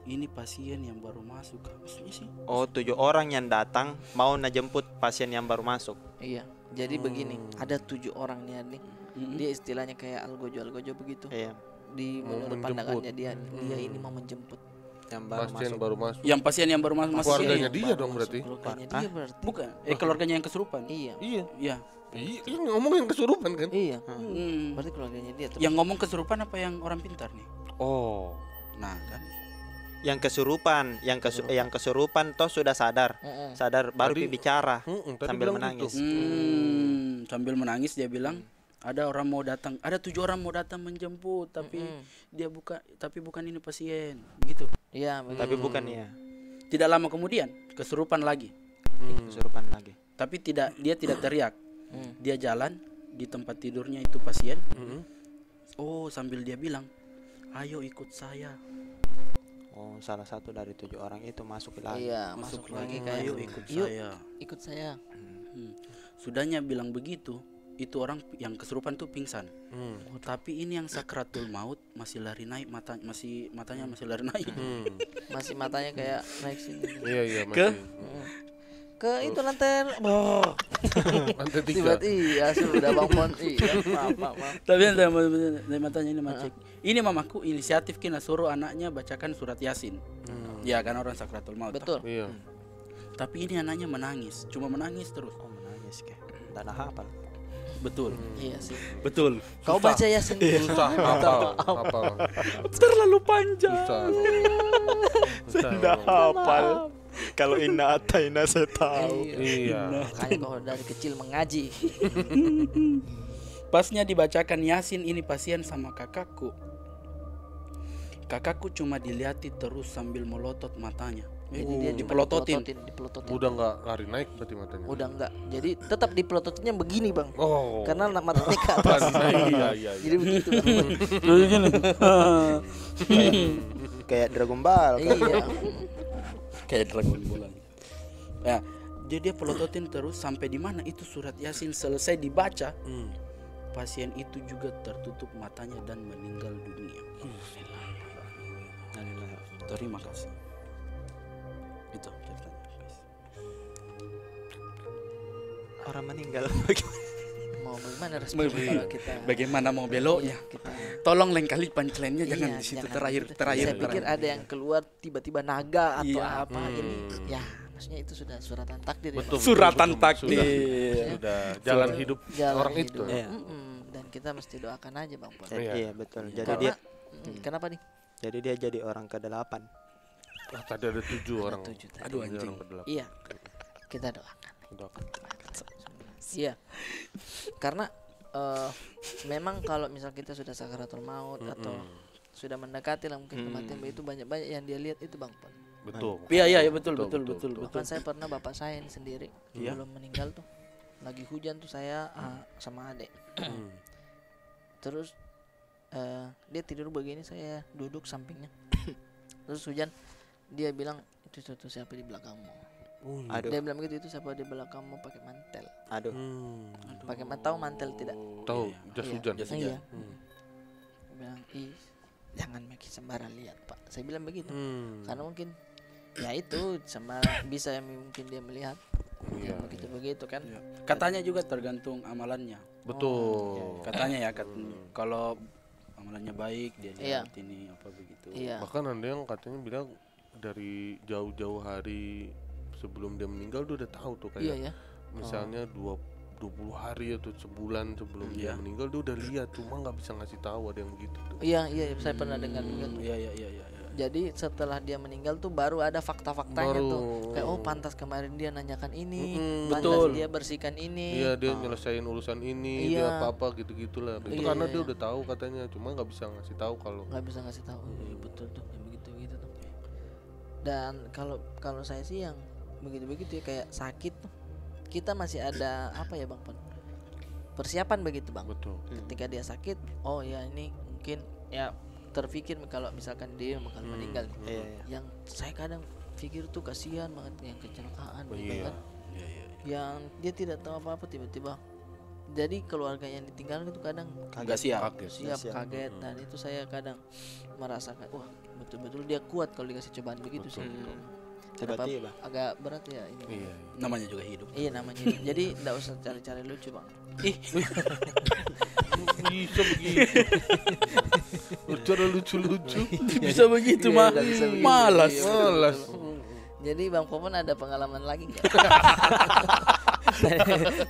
[SPEAKER 4] Ini pasien yang baru masuk. Maksudnya sih?
[SPEAKER 2] Oh, 7 orang yang datang mau jemput pasien yang baru masuk.
[SPEAKER 1] Iya. Jadi begini, ada 7 orang nih. Dia istilahnya kayak algojo begitu.
[SPEAKER 2] Iya.
[SPEAKER 1] Di menurut
[SPEAKER 3] menjemput.
[SPEAKER 1] pandangannya dia ini mau menjemput.
[SPEAKER 2] Yang baru
[SPEAKER 3] Pasien
[SPEAKER 2] masuk.
[SPEAKER 3] baru masuk.
[SPEAKER 4] Yang pasien yang baru masuk.
[SPEAKER 3] Keluarganya
[SPEAKER 1] Yang
[SPEAKER 3] dia
[SPEAKER 1] baru
[SPEAKER 3] dong
[SPEAKER 1] masuk.
[SPEAKER 3] berarti.
[SPEAKER 1] Keluarganya dia berarti.
[SPEAKER 4] Bukan. Keluarganya yang kesurupan.
[SPEAKER 1] Iya.
[SPEAKER 3] Iya.
[SPEAKER 4] Iya.
[SPEAKER 3] Iya, yang ngomong yang kesurupan kan?
[SPEAKER 1] Iya.
[SPEAKER 4] Hmm.
[SPEAKER 1] Berarti keluarganya dia tuh.
[SPEAKER 4] Yang ngomong kesurupan apa yang orang pintar nih?
[SPEAKER 3] Oh.
[SPEAKER 4] Nah kan.
[SPEAKER 2] Yang kesurupan, yang kesurupan toh sudah sadar. Sadar baru
[SPEAKER 3] Tadi-
[SPEAKER 2] bicara
[SPEAKER 3] Tadi
[SPEAKER 2] sambil
[SPEAKER 3] bilang
[SPEAKER 2] menangis.
[SPEAKER 3] gitu.
[SPEAKER 4] Sambil menangis dia bilang ada orang mau datang, ada 7 orang mau datang menjemput tapi bukan ini pasien gitu.
[SPEAKER 1] Iya, betul.
[SPEAKER 2] Tapi bukan ya.
[SPEAKER 4] Tidak lama kemudian kesurupan lagi.
[SPEAKER 2] Kesurupan lagi.
[SPEAKER 4] Tapi dia tidak teriak. Dia jalan di tempat tidurnya itu pasien. Oh, sambil dia bilang, "Ayo ikut saya."
[SPEAKER 2] Oh, salah satu dari 7 orang itu masuk lagi.
[SPEAKER 1] Iya, masuk lagi kayak
[SPEAKER 4] Ayo ikut
[SPEAKER 1] "Yuk,
[SPEAKER 4] saya.
[SPEAKER 1] ikut saya.
[SPEAKER 4] Sudahnya bilang begitu, itu orang yang kesurupan tuh pingsan. Tapi ini yang sakratul maut masih lari naik matanya masih lari naik.
[SPEAKER 1] Masih matanya kayak naik sini.
[SPEAKER 3] Iya
[SPEAKER 4] Ke?
[SPEAKER 3] masih.
[SPEAKER 1] Ke itu lantai
[SPEAKER 3] Lantai 3.
[SPEAKER 1] tiba-tiba iya sudah Bang Pon. Iya, maaf.
[SPEAKER 4] Tapi dari matanya ini macet. Ini mamaku inisiatif kena suruh anaknya bacakan surat Yasin. Ya kan orang sakratul maut.
[SPEAKER 1] Betul.
[SPEAKER 3] Iya.
[SPEAKER 4] Tapi ini anaknya menangis, cuma menangis terus.
[SPEAKER 2] Oh menangis kayak dan hafal.
[SPEAKER 4] Betul.
[SPEAKER 1] Iya sih.
[SPEAKER 4] Betul.
[SPEAKER 1] Kau baca ya sendiri.
[SPEAKER 3] Susah hafal.
[SPEAKER 4] Terlalu panjang.
[SPEAKER 3] Susah.
[SPEAKER 2] Tidak hafal. Kalau inna ataina saya tahu.
[SPEAKER 3] Iya.
[SPEAKER 1] Makanya kau dari kecil mengaji.
[SPEAKER 4] Pasnya dibacakan Yasin ini pasien sama kakakku. Kakakku cuma diliati terus sambil melotot matanya.
[SPEAKER 1] Jadi dia
[SPEAKER 4] dipelototin.
[SPEAKER 1] dipelototin.
[SPEAKER 3] Udah nggak lari naik berarti matanya.
[SPEAKER 1] Udah enggak. Jadi tetap dipelototinnya begini, Bang.
[SPEAKER 3] Oh.
[SPEAKER 1] Karena matanya ke atas.
[SPEAKER 3] Iya.
[SPEAKER 1] Jadi begitu.
[SPEAKER 2] Kayak Dragon Ball.
[SPEAKER 1] Iya.
[SPEAKER 4] Kayak Dragon Ball. Ya, jadi dia pelototin terus sampai di mana itu surat Yasin selesai dibaca. Pasien itu juga tertutup matanya dan meninggal dunia. Terima kasih. Itu ceritanya, guys.
[SPEAKER 2] Orang meninggal.
[SPEAKER 1] Mau bagaimana respon kalau kita
[SPEAKER 4] Bagaimana mau beloknya?
[SPEAKER 1] kita
[SPEAKER 4] Tolong lain kali punchline-nya jangan
[SPEAKER 1] Iya,
[SPEAKER 4] di situ
[SPEAKER 1] jangan
[SPEAKER 4] terakhir.
[SPEAKER 1] gitu.
[SPEAKER 4] Terakhir.
[SPEAKER 1] Saya pikir ada yang keluar tiba-tiba naga atau
[SPEAKER 4] Iya.
[SPEAKER 1] apa ini. Ya, maksudnya itu sudah suratan takdir ya,
[SPEAKER 3] Betul.
[SPEAKER 1] Bang.
[SPEAKER 4] Suratan
[SPEAKER 3] Sudah.
[SPEAKER 4] takdir.
[SPEAKER 3] Sudah jalan hidup
[SPEAKER 1] Jalan
[SPEAKER 3] orang
[SPEAKER 1] hidup.
[SPEAKER 3] itu.
[SPEAKER 2] Iya.
[SPEAKER 1] Dan kita mesti doakan aja, Bang Pon.
[SPEAKER 3] Iya.
[SPEAKER 2] Iya betul. Jadi
[SPEAKER 1] Karena
[SPEAKER 2] dia
[SPEAKER 1] kenapa nih?
[SPEAKER 2] jadi dia jadi orang ke-8.
[SPEAKER 3] Tadi ada 7 orang.
[SPEAKER 1] 7 tadi.
[SPEAKER 4] Aduh
[SPEAKER 3] Jadi
[SPEAKER 4] anjing.
[SPEAKER 3] orang ke-8.
[SPEAKER 1] Iya. Kita doakan.
[SPEAKER 3] Doakan.
[SPEAKER 1] Iya. Karena memang kalau misal kita sudah sakaratul maut atau sudah mendekati lah mungkin kematian itu banyak-banyak yang dia lihat itu, Bang Pon.
[SPEAKER 3] Betul.
[SPEAKER 4] Iya betul.
[SPEAKER 1] Bahkan saya pernah bapak saya ini sendiri belum meninggal tuh lagi hujan tuh saya sama adek. Terus dia tidur begini, saya duduk sampingnya. Terus hujan, dia bilang itu siapa di belakangmu.
[SPEAKER 2] Aduh.
[SPEAKER 1] Dia bilang begitu, itu siapa di belakangmu pakai mantel.
[SPEAKER 2] Aduh.
[SPEAKER 1] Pakai tahu mantel tidak?
[SPEAKER 3] Tahu jas
[SPEAKER 1] Iya.
[SPEAKER 3] hujan.
[SPEAKER 4] Jas
[SPEAKER 1] Iya.
[SPEAKER 4] hujan.
[SPEAKER 1] Dia bilang jangan makin sembarang lihat, Pak. Saya bilang begitu. Karena mungkin ya itu sama bisa yang mungkin dia melihat.
[SPEAKER 3] Iya.
[SPEAKER 1] Begitu kan.
[SPEAKER 4] Iya. Katanya juga tergantung amalannya.
[SPEAKER 3] Betul.
[SPEAKER 4] Katanya ya kalau amalannya baik dia
[SPEAKER 1] Iya.
[SPEAKER 4] lihat ini apa begitu.
[SPEAKER 1] Iya.
[SPEAKER 3] Bahkan ada yang katanya bilang dari jauh-jauh hari sebelum dia meninggal dia udah tahu tuh kayak
[SPEAKER 1] Iya ya.
[SPEAKER 3] misalnya 20 hari atau sebulan sebelum dia meninggal dia udah lihat, cuma nggak bisa ngasih tahu, ada yang begitu tuh.
[SPEAKER 1] Iya, saya pernah dengar juga tuh.
[SPEAKER 4] Iya.
[SPEAKER 1] Jadi setelah dia meninggal tuh baru ada fakta-faktanya
[SPEAKER 3] Baru.
[SPEAKER 1] tuh. Kayak pantas kemarin dia nanyakan ini, pantas
[SPEAKER 4] betul.
[SPEAKER 1] dia bersihkan ini.
[SPEAKER 3] Iya, dia nyelesain urusan ini, dia
[SPEAKER 1] Iya.
[SPEAKER 3] apa-apa gitu-gitulah. Itu
[SPEAKER 1] Iya,
[SPEAKER 3] karena
[SPEAKER 1] iya.
[SPEAKER 3] dia udah tahu katanya, cuma nggak bisa ngasih tahu kalau
[SPEAKER 1] Nggak bisa ngasih tahu. Iya, betul tuh, yang begitu tuh. Dan kalau saya sih yang begitu-begitu ya kayak sakit tuh, kita masih ada apa ya, Bang Pon? Persiapan begitu, Bang.
[SPEAKER 3] betul.
[SPEAKER 1] Ketika dia sakit, oh ya ini mungkin ya terpikir kalau misalkan dia bakal meninggal.
[SPEAKER 2] Iya.
[SPEAKER 1] Yang saya kadang pikir tuh kasihan banget yang kecelakaan gitu
[SPEAKER 3] Iya.
[SPEAKER 1] kan. Yang dia tidak tahu apa-apa tiba-tiba. Jadi keluarga yang ditinggalkan itu kadang
[SPEAKER 4] Enggak siap.
[SPEAKER 1] siap kaget, dan itu saya kadang merasakan wah betul-betul dia kuat kalau dikasih cobaan begitu sih. Kenapa
[SPEAKER 2] Tiba-tiba.
[SPEAKER 1] agak berat ya ini.
[SPEAKER 3] Iya.
[SPEAKER 4] Namanya juga hidup.
[SPEAKER 1] Iya namanya itu. Jadi enggak usah cari-cari lucu, Bang.
[SPEAKER 3] Bisa begitu. Bicara lucu-lucu.
[SPEAKER 4] Bisa begitu
[SPEAKER 1] Iya,
[SPEAKER 4] mah.
[SPEAKER 1] nggak bisa begitu.
[SPEAKER 4] Malas.
[SPEAKER 1] Iya,
[SPEAKER 3] Malas.
[SPEAKER 1] Jadi Bang Popon ada pengalaman lagi nggak?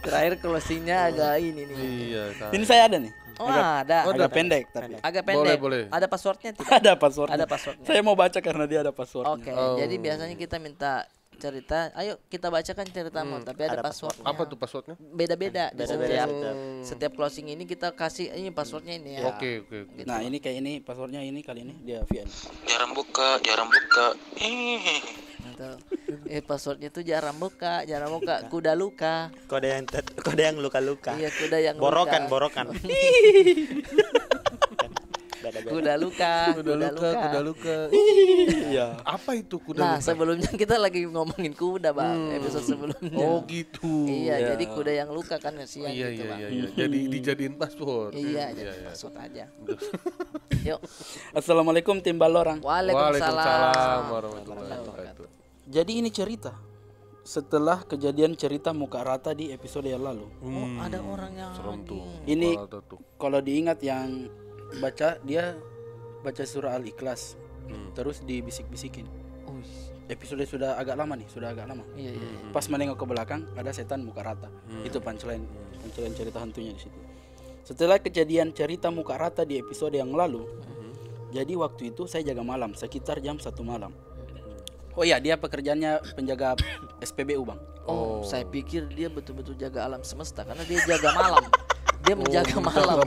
[SPEAKER 1] Terakhir closingnya agak ini nih.
[SPEAKER 3] Iya,
[SPEAKER 4] Ini saya ada nih.
[SPEAKER 1] Oh ada.
[SPEAKER 4] Agak pendek tapi.
[SPEAKER 1] Agak pendek.
[SPEAKER 3] Boleh.
[SPEAKER 1] Ada passwordnya tidak?
[SPEAKER 4] Ada passwordnya.
[SPEAKER 1] Ada passwordnya.
[SPEAKER 4] Saya mau baca karena dia ada passwordnya.
[SPEAKER 1] Oke. Jadi biasanya kita minta cerita. Ayo kita bacakan ceritamu, tapi ada passwordnya.
[SPEAKER 3] Apa tuh passwordnya?
[SPEAKER 1] Beda-beda. Di
[SPEAKER 2] Beda-beda.
[SPEAKER 1] setiap closing ini kita kasih ini passwordnya ini ya.
[SPEAKER 3] Oke.
[SPEAKER 4] Nah, ini kayak ini passwordnya ini kali ini dia VN.
[SPEAKER 5] Jarang buka.
[SPEAKER 1] Atau, passwordnya tuh jarang buka. Kuda luka.
[SPEAKER 2] Kode yang luka-luka.
[SPEAKER 1] Iya kuda yang
[SPEAKER 2] Borokan.
[SPEAKER 1] luka. Kuda luka.
[SPEAKER 3] Kuda luka.
[SPEAKER 4] Iya.
[SPEAKER 3] Apa itu kuda
[SPEAKER 1] Nah,
[SPEAKER 3] luka?
[SPEAKER 1] sebelumnya kita lagi ngomongin kuda, Bang. Episode sebelumnya.
[SPEAKER 3] Oh gitu.
[SPEAKER 1] Iya, jadi kuda yang luka kan kasihan
[SPEAKER 3] Iya
[SPEAKER 1] gitu,
[SPEAKER 3] iya
[SPEAKER 1] Bang.
[SPEAKER 3] iya. Jadi dijadiin paspor.
[SPEAKER 1] Iya, jadi masuk aja. Yuk.
[SPEAKER 4] Assalamualaikum tim Balorang.
[SPEAKER 1] Waalaikumsalam
[SPEAKER 3] warahmatullahi wabarakatuh.
[SPEAKER 4] Jadi ini cerita setelah kejadian cerita muka rata di episode yang lalu.
[SPEAKER 1] Oh, ada orang yang
[SPEAKER 3] Serem tuh.
[SPEAKER 4] Ini
[SPEAKER 3] Muka rata tuh.
[SPEAKER 4] kalau diingat yang dia baca surah Al-Ikhlas, terus dibisik-bisikin.
[SPEAKER 1] Oh,
[SPEAKER 4] Episode sudah agak lama nih,
[SPEAKER 1] iya.
[SPEAKER 4] Pas menengok ke belakang ada setan muka rata. Itu punchline cerita hantunya di situ. Setelah kejadian cerita muka rata di episode yang lalu, jadi waktu itu saya jaga malam sekitar jam 1 malam. Oh iya, dia pekerjaannya penjaga SPBU, Bang.
[SPEAKER 1] Oh, saya pikir dia betul-betul jaga alam semesta karena dia jaga malam. Dia menjaga malam.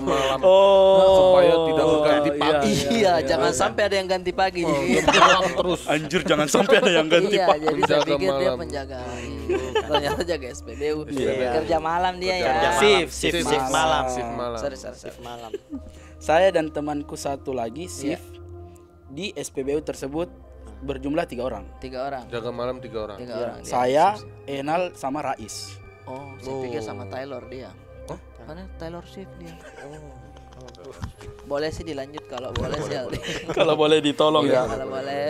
[SPEAKER 3] Supaya tidak berganti pagi.
[SPEAKER 1] Iya, jangan sampai ada yang ganti pagi.
[SPEAKER 3] Malam terus.
[SPEAKER 4] Anjir, jangan sampai ada yang ganti,
[SPEAKER 1] Iya,
[SPEAKER 4] Pak.
[SPEAKER 1] jadi saya
[SPEAKER 3] Penjaga
[SPEAKER 1] pikir dia
[SPEAKER 3] malam.
[SPEAKER 1] penjaga. Ternyata jaga SPBU.
[SPEAKER 2] Iya.
[SPEAKER 1] Kerja malam dia ya.
[SPEAKER 2] Kerja
[SPEAKER 4] Shift
[SPEAKER 2] malam.
[SPEAKER 3] Shift malam.
[SPEAKER 1] Sorry.
[SPEAKER 2] Malam.
[SPEAKER 4] Saya dan temanku satu lagi shift di SPBU tersebut berjumlah 3 orang.
[SPEAKER 1] 3 orang.
[SPEAKER 3] Jaga malam 3 orang.
[SPEAKER 1] 3 orang. dia.
[SPEAKER 4] Saya, Enal, sama Rais.
[SPEAKER 1] Oh, saya pikir sama Taylor dia. Mana Taylor Swift dia? Boleh sih dilanjut kalau boleh sih Aldi.
[SPEAKER 4] Kalau boleh ditolong
[SPEAKER 1] Iya, kalau boleh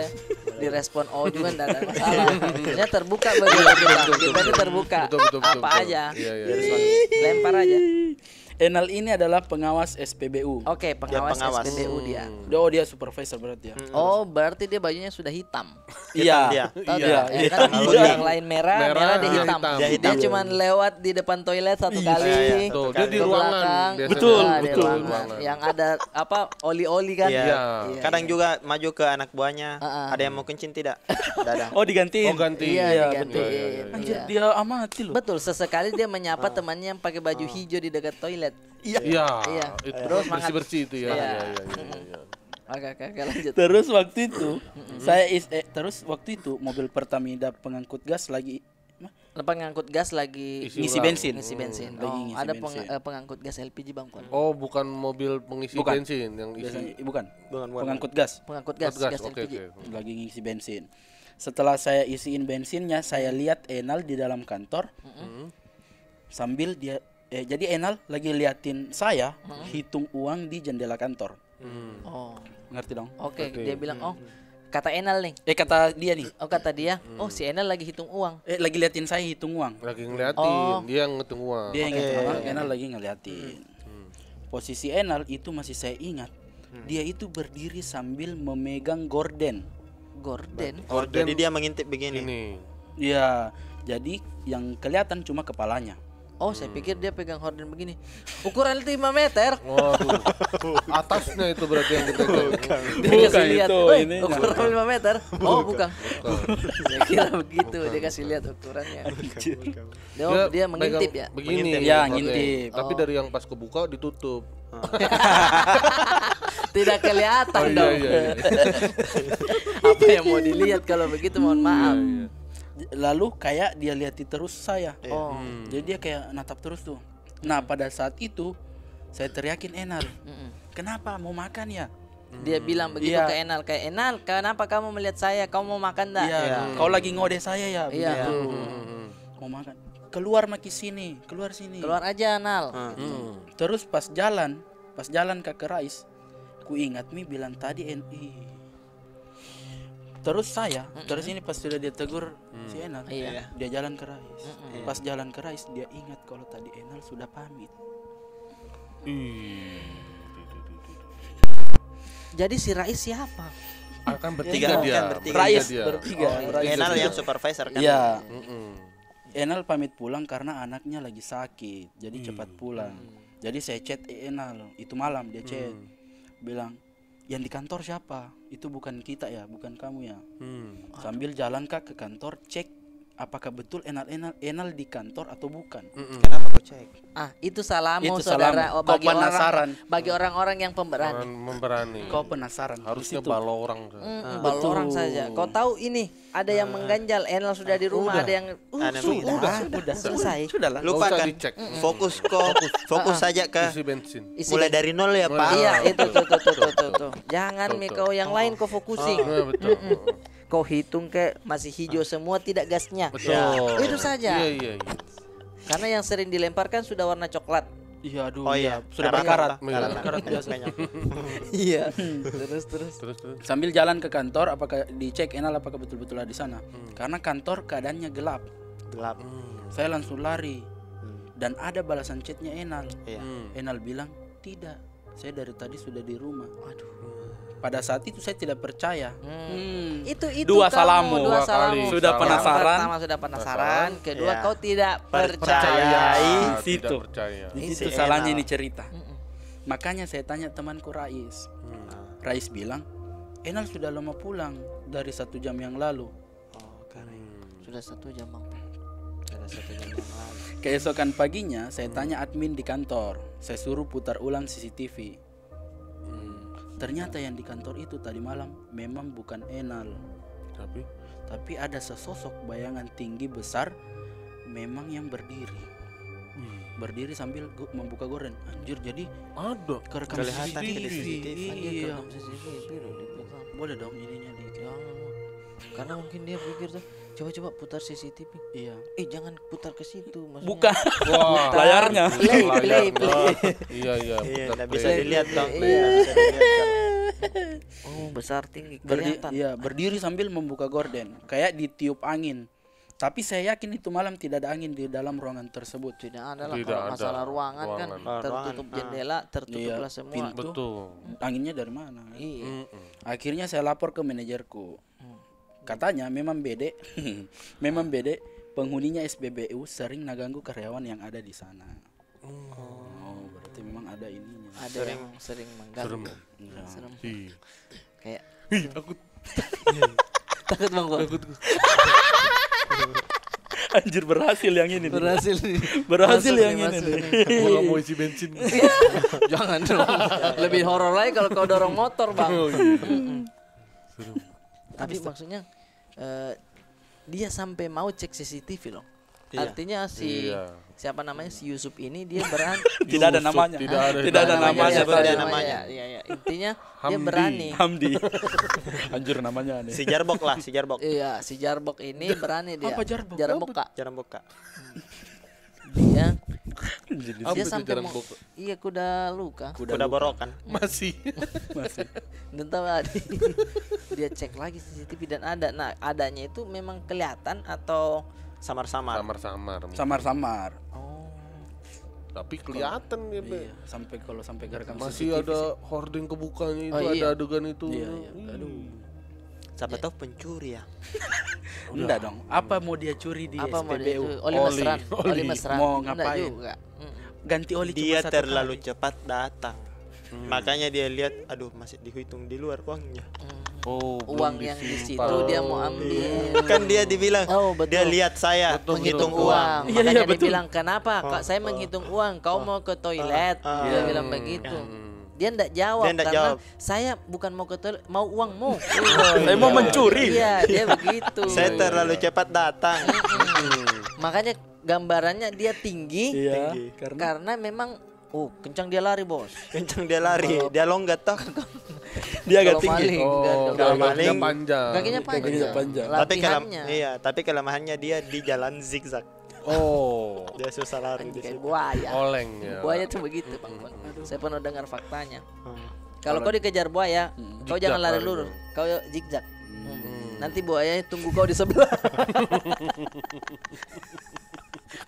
[SPEAKER 1] direspon juga enggak ada masalah. Saya terbuka bagi kita. Kita ini terbuka.
[SPEAKER 3] Betul,
[SPEAKER 1] Apa
[SPEAKER 3] betul.
[SPEAKER 1] aja.
[SPEAKER 3] Iya.
[SPEAKER 1] Lempar aja.
[SPEAKER 4] Enal ini adalah pengawas SPBU.
[SPEAKER 1] Oke, pengawas
[SPEAKER 2] pengawas.
[SPEAKER 1] SPBU dia.
[SPEAKER 4] Oh, dia supervisor berarti ya.
[SPEAKER 1] Oh, berarti dia bajunya sudah hitam.
[SPEAKER 4] Iya.
[SPEAKER 1] Tahu
[SPEAKER 3] Iya,
[SPEAKER 1] tidak? Ya kan kalau yang lain merah dia hitam.
[SPEAKER 3] dia
[SPEAKER 1] Dia cuma lewat di depan toilet satu kali.
[SPEAKER 3] Tuh, dia di
[SPEAKER 1] Ke
[SPEAKER 3] ruangan.
[SPEAKER 1] belakang.
[SPEAKER 3] biasanya.
[SPEAKER 4] Betul,
[SPEAKER 1] Nah, di
[SPEAKER 4] betul.
[SPEAKER 1] ruangan. Yang ada apa oli-oli kan?
[SPEAKER 2] Iya.
[SPEAKER 3] Iya.
[SPEAKER 2] Kadang juga maju ke anak buahnya. Ada yang mau kencing tidak? Tidak ada.
[SPEAKER 4] Oh, digantiin.
[SPEAKER 3] Oh ganti.
[SPEAKER 1] Iya,
[SPEAKER 4] Iya,
[SPEAKER 1] digantiin.
[SPEAKER 3] betul.
[SPEAKER 4] Anjir,
[SPEAKER 1] Iya.
[SPEAKER 4] dia amati loh.
[SPEAKER 1] Betul, sesekali dia menyapa temannya yang pakai baju hijau di dekat toilet.
[SPEAKER 3] Iya.
[SPEAKER 1] Iya.
[SPEAKER 3] Itu
[SPEAKER 1] Terus semangat.
[SPEAKER 3] bersih itu ya.
[SPEAKER 1] Iya.
[SPEAKER 3] Iya.
[SPEAKER 1] Oke, lanjut.
[SPEAKER 4] Terus waktu itu waktu itu mobil Pertamina pengangkut gas lagi
[SPEAKER 1] Pengangkut gas lagi
[SPEAKER 4] ngisi bensin.
[SPEAKER 1] ngisi bensin.
[SPEAKER 4] Lagi
[SPEAKER 1] Oh,
[SPEAKER 4] ngisi
[SPEAKER 1] ada
[SPEAKER 4] bensin.
[SPEAKER 1] pengangkut gas LPG Bang Kon.
[SPEAKER 3] Oh, bukan mobil pengisi
[SPEAKER 4] Bukan.
[SPEAKER 3] bensin yang
[SPEAKER 4] Biasanya,
[SPEAKER 3] isi
[SPEAKER 4] bukan.
[SPEAKER 2] Bukan.
[SPEAKER 4] Pengangkut gas.
[SPEAKER 1] Pengangkut gas,
[SPEAKER 3] gas.
[SPEAKER 1] gas
[SPEAKER 3] Oke,
[SPEAKER 1] LPG.
[SPEAKER 3] oke.
[SPEAKER 4] Lagi ngisi bensin. Setelah saya isiin bensinnya, saya lihat Enal di dalam kantor. Sambil dia jadi Enal lagi liatin saya hitung uang di jendela kantor.
[SPEAKER 1] Oh.
[SPEAKER 4] Ngerti dong?
[SPEAKER 1] Oke, dia bilang, "Oh, kata Enal nih."
[SPEAKER 4] Kata dia nih.
[SPEAKER 1] Oh, kata dia, "Oh, si Enal lagi hitung uang."
[SPEAKER 4] Lagi liatin saya hitung uang.
[SPEAKER 3] Lagi ngeliatin, dia yang ngitung uang.
[SPEAKER 4] Dia yang hitung uang, Enal lagi ngeliatin. Posisi Enal itu masih saya ingat. Dia itu berdiri sambil memegang gorden.
[SPEAKER 1] Gorden.
[SPEAKER 2] Oh, jadi dia mengintip begini.
[SPEAKER 3] Ini.
[SPEAKER 4] Iya, jadi yang kelihatan cuma kepalanya.
[SPEAKER 1] Oh, saya pikir dia pegang horden begini. Ukuran 5 meter.
[SPEAKER 3] Waduh. Atasnya itu berarti yang kita
[SPEAKER 1] Dia kasih lihat,
[SPEAKER 4] itu,
[SPEAKER 1] "Woi,
[SPEAKER 4] ini.
[SPEAKER 1] ukuran 5 meter." Oh, bukan. Saya kira begitu, dia kasih lihat ukurannya. Dia mengintip ya.
[SPEAKER 3] Begini.
[SPEAKER 2] Mengintip.
[SPEAKER 4] Ya,
[SPEAKER 3] Oke.
[SPEAKER 4] ngintip.
[SPEAKER 3] Tapi dari yang pas kebuka ditutup.
[SPEAKER 1] Tidak kelihatan
[SPEAKER 3] Oh, iya,
[SPEAKER 1] dong.
[SPEAKER 3] iya.
[SPEAKER 1] Apa yang mau dilihat kalau begitu, mohon maaf.
[SPEAKER 4] Lalu kayak dia liatin terus saya.
[SPEAKER 1] Oh.
[SPEAKER 4] Jadi dia kayak natap terus tuh. Nah, pada saat itu saya teriakin Enal. Kenapa mau makan ya?
[SPEAKER 1] Dia bilang begitu
[SPEAKER 4] Iya.
[SPEAKER 1] ke Enal, kayak, "Enal, kenapa kamu melihat saya? Kamu mau makan enggak?"
[SPEAKER 4] Iya, kau lagi ngode saya ya
[SPEAKER 1] Iya.
[SPEAKER 4] begitu. Mau makan. Keluar maki sini, keluar sini.
[SPEAKER 1] Keluar aja, Enal.
[SPEAKER 4] Terus pas jalan ke Rais, ku ingat mi bilang tadi NI. Terus terus ini pas sudah dia tegur si Enal,
[SPEAKER 1] Iya.
[SPEAKER 4] dia jalan ke Rais. Pas jalan ke Rais dia ingat kalau tadi Enal sudah pamit.
[SPEAKER 1] Jadi si Rais siapa?
[SPEAKER 3] Akan
[SPEAKER 2] Bertiga,
[SPEAKER 3] bertiga dia.
[SPEAKER 2] kan bertiga.
[SPEAKER 4] Rais
[SPEAKER 3] dia.
[SPEAKER 4] bertiga.
[SPEAKER 2] Enal yang supervisor kan.
[SPEAKER 4] Iya. Enal pamit pulang karena anaknya lagi sakit, jadi cepat pulang. Jadi saya chat Enal, itu malam dia chat, bilang, "Yang di kantor siapa? Itu bukan kita ya, bukan kamu ya." Sambil jalan ke kantor cek apakah betul Enal di kantor atau bukan.
[SPEAKER 2] Kenapa kau cek?
[SPEAKER 1] Itu salahmu
[SPEAKER 4] Itu
[SPEAKER 1] saudara.
[SPEAKER 4] salahmu. Kau penasaran.
[SPEAKER 1] Bagi orang-orang yang pemberani.
[SPEAKER 3] Memberani.
[SPEAKER 4] Kau penasaran.
[SPEAKER 3] Harusnya
[SPEAKER 4] Di situ.
[SPEAKER 3] balo orang.
[SPEAKER 1] Baru orang saja. Kau tahu ini ada yang mengganjal. Enal sudah di rumah, ada yang
[SPEAKER 4] Sudah
[SPEAKER 1] selesai.
[SPEAKER 4] Sudahlah.
[SPEAKER 3] Nggak usah
[SPEAKER 2] Lupakan.
[SPEAKER 3] dicek.
[SPEAKER 2] Fokus saja ke
[SPEAKER 3] Isi bensin.
[SPEAKER 2] mulai dari nol ya Pak.
[SPEAKER 1] Iya, itu tuh. Jangan Mi, kau yang lain kau fokusin.
[SPEAKER 3] Betul.
[SPEAKER 1] Kau hitung ke masih hijau semua, tidak gasnya.
[SPEAKER 3] Betul.
[SPEAKER 1] Itu saja.
[SPEAKER 3] Iya.
[SPEAKER 1] Karena yang sering dilemparkan sudah warna coklat.
[SPEAKER 4] Iya, aduh.
[SPEAKER 2] Oh iya,
[SPEAKER 4] Sudah berkarat.
[SPEAKER 2] Karat biasa.
[SPEAKER 1] Iya. Terus.
[SPEAKER 4] Sambil jalan ke kantor, apakah dicek Enal apakah betul-betul ada di sana? Karena kantor keadaannya gelap.
[SPEAKER 2] Gelap.
[SPEAKER 4] Saya langsung lari. Dan ada balasan chatnya Enal.
[SPEAKER 2] Iya.
[SPEAKER 4] Enal bilang, tidak. Saya dari tadi sudah di rumah. Aduh. Pada saat itu saya tidak percaya.
[SPEAKER 1] Itu
[SPEAKER 4] Dua
[SPEAKER 1] kamu,
[SPEAKER 4] salahmu.
[SPEAKER 1] dua
[SPEAKER 3] Dua
[SPEAKER 1] salahmu.
[SPEAKER 3] kali.
[SPEAKER 4] Sudah
[SPEAKER 3] Salah.
[SPEAKER 4] penasaran.
[SPEAKER 1] Yang pertama sudah penasaran, kedua
[SPEAKER 2] Iya.
[SPEAKER 1] kau tidak percaya.
[SPEAKER 2] Percaya.
[SPEAKER 4] Situ.
[SPEAKER 3] Tidak percaya.
[SPEAKER 4] Di
[SPEAKER 2] Si
[SPEAKER 4] situ salahnya
[SPEAKER 2] Enal.
[SPEAKER 4] ini cerita. Makanya saya tanya temanku Rais. Rais bilang, Enal sudah lama pulang dari 1 jam yang lalu.
[SPEAKER 2] Oh, keren.
[SPEAKER 1] Sudah 1 jam bang.
[SPEAKER 2] Ada 1 jam yang lalu.
[SPEAKER 4] Keesokan paginya saya tanya admin di kantor. Saya suruh putar ulang CCTV. Ternyata yang di kantor itu tadi malam memang bukan Enal, tapi ada sesosok bayangan tinggi besar, memang yang berdiri sambil membuka gorden. Anjir, jadi
[SPEAKER 3] Ada.
[SPEAKER 4] kerekam
[SPEAKER 2] Kelihatan
[SPEAKER 4] CCTV.
[SPEAKER 2] di CCTV.
[SPEAKER 4] Iya.
[SPEAKER 1] CCTV loh di belakang.
[SPEAKER 4] Boleh dong ininya di.
[SPEAKER 1] Karena mungkin dia pikir tuh coba putar CCTV.
[SPEAKER 4] Iya.
[SPEAKER 1] Jangan putar ke situ. Maksudnya.
[SPEAKER 4] Bukan.
[SPEAKER 3] Wah.
[SPEAKER 4] Layarnya.
[SPEAKER 1] Play.
[SPEAKER 3] Iya.
[SPEAKER 2] Iya,
[SPEAKER 3] putar
[SPEAKER 2] enggak bisa
[SPEAKER 3] play.
[SPEAKER 2] dilihat dong.
[SPEAKER 1] Iya.
[SPEAKER 2] Nggak bisa dilihat, kan.
[SPEAKER 1] Oh, besar tinggi kelihatan.
[SPEAKER 4] Berdiri sambil membuka gorden, kayak ditiup angin. Tapi saya yakin itu malam tidak ada angin di dalam ruangan tersebut.
[SPEAKER 1] Tidak ada lah
[SPEAKER 3] Tidak
[SPEAKER 1] kalau
[SPEAKER 3] ada.
[SPEAKER 1] masalah ruangan kan
[SPEAKER 3] Ruangan.
[SPEAKER 1] tertutup
[SPEAKER 2] Ruangan.
[SPEAKER 1] jendela, tertutuplah semua.
[SPEAKER 4] pintu.
[SPEAKER 3] Betul.
[SPEAKER 4] Anginnya dari mana?
[SPEAKER 1] Iya.
[SPEAKER 4] Akhirnya saya lapor ke manajerku. Katanya memang bede, memang bede penghuninya SPBU sering naganggu karyawan yang ada di sana. Oh, berarti memang ada ininya.
[SPEAKER 1] Ada yang sering mengganggu.
[SPEAKER 4] Iya.
[SPEAKER 1] Serem.
[SPEAKER 3] Ih.
[SPEAKER 1] Kayak
[SPEAKER 3] Takut.
[SPEAKER 1] takut bang gua.
[SPEAKER 4] Anjir, berhasil yang ini. nih.
[SPEAKER 1] Berhasil nih.
[SPEAKER 4] Berhasil
[SPEAKER 1] Masuk
[SPEAKER 4] yang
[SPEAKER 1] nih,
[SPEAKER 4] ini.
[SPEAKER 1] masuk
[SPEAKER 4] nih.
[SPEAKER 1] nih.
[SPEAKER 3] Gua nggak mau isi bensin.
[SPEAKER 1] Jangan dong. Lebih horor lagi kalau kau dorong motor bang.
[SPEAKER 3] Oh, iya.
[SPEAKER 1] Tapi maksudnya dia sampai mau cek CCTV loh.
[SPEAKER 2] Iya.
[SPEAKER 1] Artinya
[SPEAKER 3] Iya.
[SPEAKER 1] siapa namanya si Yusuf ini dia berani.
[SPEAKER 4] Tidak ada namanya.
[SPEAKER 3] Tidak ada
[SPEAKER 4] namanya.
[SPEAKER 2] Siapa dia
[SPEAKER 1] namanya.
[SPEAKER 2] namanya?
[SPEAKER 1] Iya. Intinya dia
[SPEAKER 3] Hamdi.
[SPEAKER 1] berani.
[SPEAKER 4] Hamdi. Anjir namanya nih.
[SPEAKER 2] Si Jarbok lah, si Jarbok.
[SPEAKER 1] Iya, si Jarbok ini berani dia.
[SPEAKER 4] Apa Jarbok?
[SPEAKER 1] Jarboka.
[SPEAKER 2] Jarang buka.
[SPEAKER 1] Dia
[SPEAKER 3] Apa
[SPEAKER 1] dia
[SPEAKER 3] itu
[SPEAKER 1] sampai
[SPEAKER 3] jarang
[SPEAKER 1] mau
[SPEAKER 3] buka?
[SPEAKER 1] iya kuda luka.
[SPEAKER 2] Udah borokan.
[SPEAKER 3] Masih.
[SPEAKER 1] Dan tahu dia cek lagi CCTV dan ada. Nah, adanya itu memang kelihatan atau
[SPEAKER 2] Samar-samar.
[SPEAKER 3] Samar-samar.
[SPEAKER 4] Samar-samar.
[SPEAKER 1] oh
[SPEAKER 3] Tapi kelihatan ya, Be.
[SPEAKER 4] Iya, sampai kerekam
[SPEAKER 3] Masih
[SPEAKER 4] CCTV
[SPEAKER 3] ada hording kebukanya itu,
[SPEAKER 1] Oh, iya.
[SPEAKER 3] ada adegan itu.
[SPEAKER 4] Iya. Aduh.
[SPEAKER 2] Siapa tahu pencuri ya.
[SPEAKER 4] Enggak dong. Apa mau dia curi di
[SPEAKER 1] apa mau dia
[SPEAKER 4] SPBU?
[SPEAKER 1] itu? Oli mesran. Oli mesran.
[SPEAKER 4] Mau
[SPEAKER 1] Enggak
[SPEAKER 4] ngapain?
[SPEAKER 1] juga.
[SPEAKER 4] Ganti oli cuma
[SPEAKER 2] Dia
[SPEAKER 4] 1
[SPEAKER 2] terlalu
[SPEAKER 4] kali.
[SPEAKER 2] cepat datang. Makanya dia lihat, aduh masih dihitung di luar uangnya.
[SPEAKER 3] Oh,
[SPEAKER 1] Uang
[SPEAKER 3] belum
[SPEAKER 1] yang di
[SPEAKER 3] disimpan.
[SPEAKER 1] situ dia mau ambil.
[SPEAKER 2] Kan dia dibilang,
[SPEAKER 1] Oh, betul.
[SPEAKER 2] dia lihat saya menghitung uang.
[SPEAKER 4] Iya,
[SPEAKER 1] Makanya dia
[SPEAKER 4] betul.
[SPEAKER 1] bilang, kenapa kak saya menghitung uang, kau mau ke toilet. Dia bilang begitu. Dia enggak jawab
[SPEAKER 2] Dia ndak
[SPEAKER 1] karena
[SPEAKER 2] jawab.
[SPEAKER 1] saya bukan mau ke toilet, mau uangmu.
[SPEAKER 4] Saya mau mencuri.
[SPEAKER 1] Iya, dia begitu.
[SPEAKER 2] Saya terlalu cepat datang.
[SPEAKER 1] Makanya gambarannya dia tinggi
[SPEAKER 4] Iya.
[SPEAKER 1] karena memang kencang dia lari, Bos.
[SPEAKER 2] Kencang dia lari, dia longgat toh.
[SPEAKER 4] Dia agak
[SPEAKER 1] Kalau
[SPEAKER 4] tinggi.
[SPEAKER 1] maling,
[SPEAKER 3] Oh,
[SPEAKER 1] enggak,
[SPEAKER 2] kalau
[SPEAKER 3] kakinya
[SPEAKER 2] maling,
[SPEAKER 3] panjang.
[SPEAKER 1] kakinya
[SPEAKER 4] Kakinya panjang.
[SPEAKER 2] Tapi
[SPEAKER 1] Latihannya.
[SPEAKER 2] tapi kelemahannya dia di jalan zigzag.
[SPEAKER 3] Oh,
[SPEAKER 2] Dia susah lari di
[SPEAKER 1] kayak
[SPEAKER 2] situ.
[SPEAKER 1] buaya.
[SPEAKER 3] oleng ya.
[SPEAKER 1] Buaya tuh begitu, Bang. Saya pernah dengar faktanya.
[SPEAKER 2] Hmm.
[SPEAKER 1] Kalau kau dikejar buaya, kau
[SPEAKER 3] Zigzag
[SPEAKER 1] jangan lari
[SPEAKER 3] lari
[SPEAKER 1] lurus,
[SPEAKER 3] dong.
[SPEAKER 1] kau zigzag. Nanti buayanya tunggu kau di sebelah.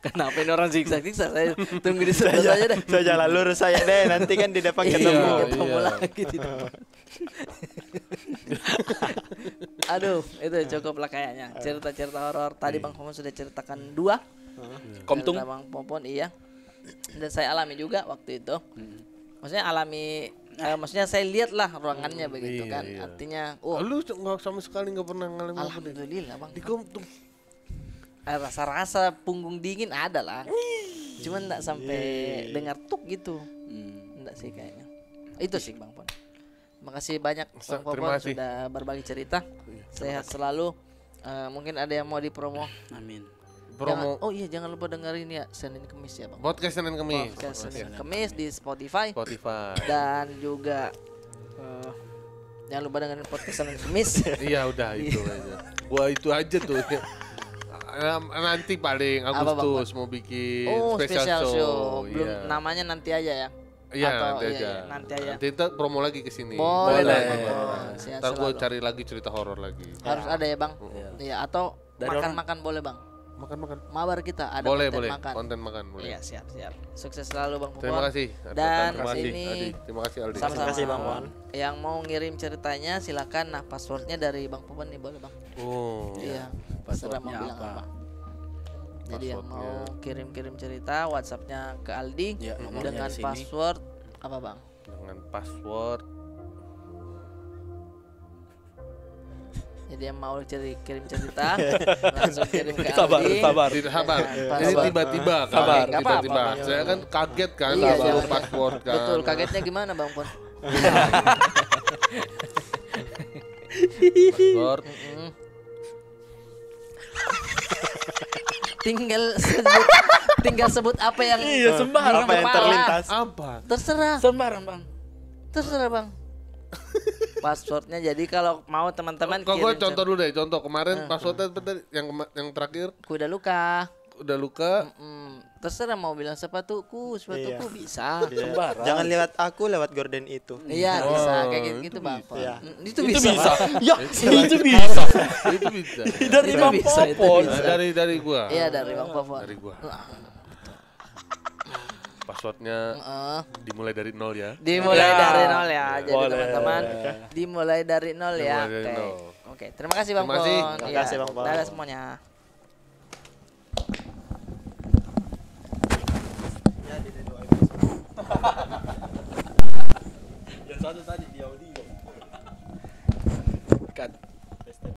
[SPEAKER 1] Kenapa ini orang zigzag-zigzag? Saya tunggu di sebelah saja deh.
[SPEAKER 2] Saya jalan lurus saya deh, nanti kan di depan ketemu.
[SPEAKER 3] Iya.
[SPEAKER 1] Ketemu lagi di depan. Aduh, itu cukuplah kayaknya cerita-cerita horor. Tadi Bang Popon sudah ceritakan 2.
[SPEAKER 4] Komtung.
[SPEAKER 1] Cerita Bang Popon iya. Dan saya alami juga waktu itu. Maksudnya alami maksudnya saya lihat lah ruangannya begitu
[SPEAKER 3] Iya,
[SPEAKER 1] kan.
[SPEAKER 3] iya.
[SPEAKER 1] Artinya
[SPEAKER 3] Lu nggak sama sekali nggak pernah ngalamin apa deh?
[SPEAKER 1] alhamdulillah Bang.
[SPEAKER 3] Di Komtung.
[SPEAKER 1] rasa-rasa punggung dingin ada lah. Cuman enggak sampai dengar tuk gitu. Enggak sih kayaknya. Itu sih Bang Pon. Makasih banyak Bang Popon
[SPEAKER 3] Terima kasih.
[SPEAKER 1] sudah berbagi cerita. Sehat selalu. Mungkin ada yang mau dipromo.
[SPEAKER 4] Amin.
[SPEAKER 3] Promo
[SPEAKER 1] Jangan lupa dengerin ya Senin Kemis ya Bang.
[SPEAKER 3] podcast Senin Kemis.
[SPEAKER 1] Podcast Senin Kemis di Spotify.
[SPEAKER 3] Spotify.
[SPEAKER 1] Dan juga jangan lupa dengerin podcast Senin Kemis.
[SPEAKER 3] Iya udah itu aja. Gua itu aja tuh. Nanti paling
[SPEAKER 1] Apa, Bang,
[SPEAKER 3] Agustus mau bikin
[SPEAKER 1] special show. Belum
[SPEAKER 3] Iya.
[SPEAKER 1] namanya nanti aja ya.
[SPEAKER 3] Iya,
[SPEAKER 1] Atau
[SPEAKER 3] nanti aja.
[SPEAKER 1] nanti aja.
[SPEAKER 3] Nanti kita promo lagi ke sini.
[SPEAKER 1] Boleh.
[SPEAKER 3] Boleh.
[SPEAKER 1] Sehat
[SPEAKER 3] Ntar gue
[SPEAKER 1] selalu.
[SPEAKER 3] cari lagi cerita horor lagi.
[SPEAKER 1] Harus ada ya Bang. Iya, atau
[SPEAKER 4] Dari
[SPEAKER 1] makan-makan boleh Bang.
[SPEAKER 3] Makan-makan.
[SPEAKER 1] Mabar kita ada
[SPEAKER 3] Boleh,
[SPEAKER 1] konten
[SPEAKER 3] boleh.
[SPEAKER 1] makan.
[SPEAKER 3] Konten makan boleh.
[SPEAKER 1] Iya, siap. Sukses selalu Bang Popon.
[SPEAKER 3] Terima kasih.
[SPEAKER 1] Dan
[SPEAKER 3] Terima kasih,
[SPEAKER 1] ini
[SPEAKER 3] Adi. Terima kasih Aldi.
[SPEAKER 1] Sama-sama.
[SPEAKER 2] Terima kasih, Bang Pon.
[SPEAKER 1] Yang mau ngirim ceritanya silakan. Nah, passwordnya dari Bang Popon nih boleh Bang.
[SPEAKER 3] Oh.
[SPEAKER 1] Iya. Terserah mau
[SPEAKER 4] Passwordnya
[SPEAKER 1] bilang
[SPEAKER 4] apa?
[SPEAKER 1] apa. Jadi yang
[SPEAKER 3] Passwordnya.
[SPEAKER 1] mau kirim-kirim cerita WhatsApp-nya ke Aldi
[SPEAKER 4] Ya, nomornya
[SPEAKER 1] dengan
[SPEAKER 4] di sini.
[SPEAKER 1] password apa Bang?
[SPEAKER 3] Dengan password.
[SPEAKER 1] Jadi yang mau kirim cerita langsung kirim ke
[SPEAKER 4] Sabar,
[SPEAKER 1] Aldi.
[SPEAKER 4] sabar.
[SPEAKER 3] Tidak sabar.
[SPEAKER 1] Nah,
[SPEAKER 3] Ini
[SPEAKER 1] sabar.
[SPEAKER 3] tiba-tiba kan.
[SPEAKER 4] Sabar.
[SPEAKER 1] Nggak apa-apa,
[SPEAKER 3] Tiba-tiba.
[SPEAKER 1] Bang.
[SPEAKER 3] Saya kan kaget kan
[SPEAKER 1] Iya,
[SPEAKER 3] kalau
[SPEAKER 1] jangan.
[SPEAKER 3] password kan.
[SPEAKER 1] Betul, kagetnya gimana Bang Pon?
[SPEAKER 3] Password.
[SPEAKER 1] tinggal sebut apa yang
[SPEAKER 4] sembarang.
[SPEAKER 2] Apa yang
[SPEAKER 1] kepala.
[SPEAKER 2] terlintas?
[SPEAKER 3] Apa?
[SPEAKER 1] Terserah,
[SPEAKER 4] Sembarang Bang.
[SPEAKER 1] terserah Bang. Passwordnya jadi kalau mau teman-teman
[SPEAKER 3] Kok gue
[SPEAKER 1] kirim
[SPEAKER 3] contoh dulu deh. Contoh kemarin passwordnya apa tadi? Yang terakhir
[SPEAKER 1] kuda luka.
[SPEAKER 3] udah luka.
[SPEAKER 1] Terserah mau bilang sepatuku bisa.
[SPEAKER 2] Iya.
[SPEAKER 4] Sembarang.
[SPEAKER 2] Jangan lewat aku, lewat gorden itu.
[SPEAKER 1] Iya bisa kayak
[SPEAKER 3] itu
[SPEAKER 1] gitu Bang. Pon.
[SPEAKER 2] Iya.
[SPEAKER 1] Itu bisa.
[SPEAKER 4] Ya, itu bisa.
[SPEAKER 3] Itu bisa.
[SPEAKER 4] Dari
[SPEAKER 1] Itu
[SPEAKER 4] Bang
[SPEAKER 1] bisa, itu
[SPEAKER 4] Popon.
[SPEAKER 1] bisa.
[SPEAKER 3] Dari gua.
[SPEAKER 1] Iya dari Bang Popon.
[SPEAKER 3] Dari gua. Passwordnya
[SPEAKER 1] Heeh.
[SPEAKER 3] dimulai dari 0 ya.
[SPEAKER 1] Dimulai
[SPEAKER 4] Ya.
[SPEAKER 1] dari nol ya. Jadi
[SPEAKER 4] Boleh.
[SPEAKER 1] teman-teman dimulai dari nol ya.
[SPEAKER 3] Dimulai dari
[SPEAKER 1] Oke.
[SPEAKER 3] nol.
[SPEAKER 1] Oke, terima kasih Bang
[SPEAKER 3] Terima kasih.
[SPEAKER 1] Pon.
[SPEAKER 2] Terima
[SPEAKER 1] Iya.
[SPEAKER 2] kasih, Bang Pon.
[SPEAKER 1] Dadah semuanya.
[SPEAKER 4] Yang satu tadi di Audi.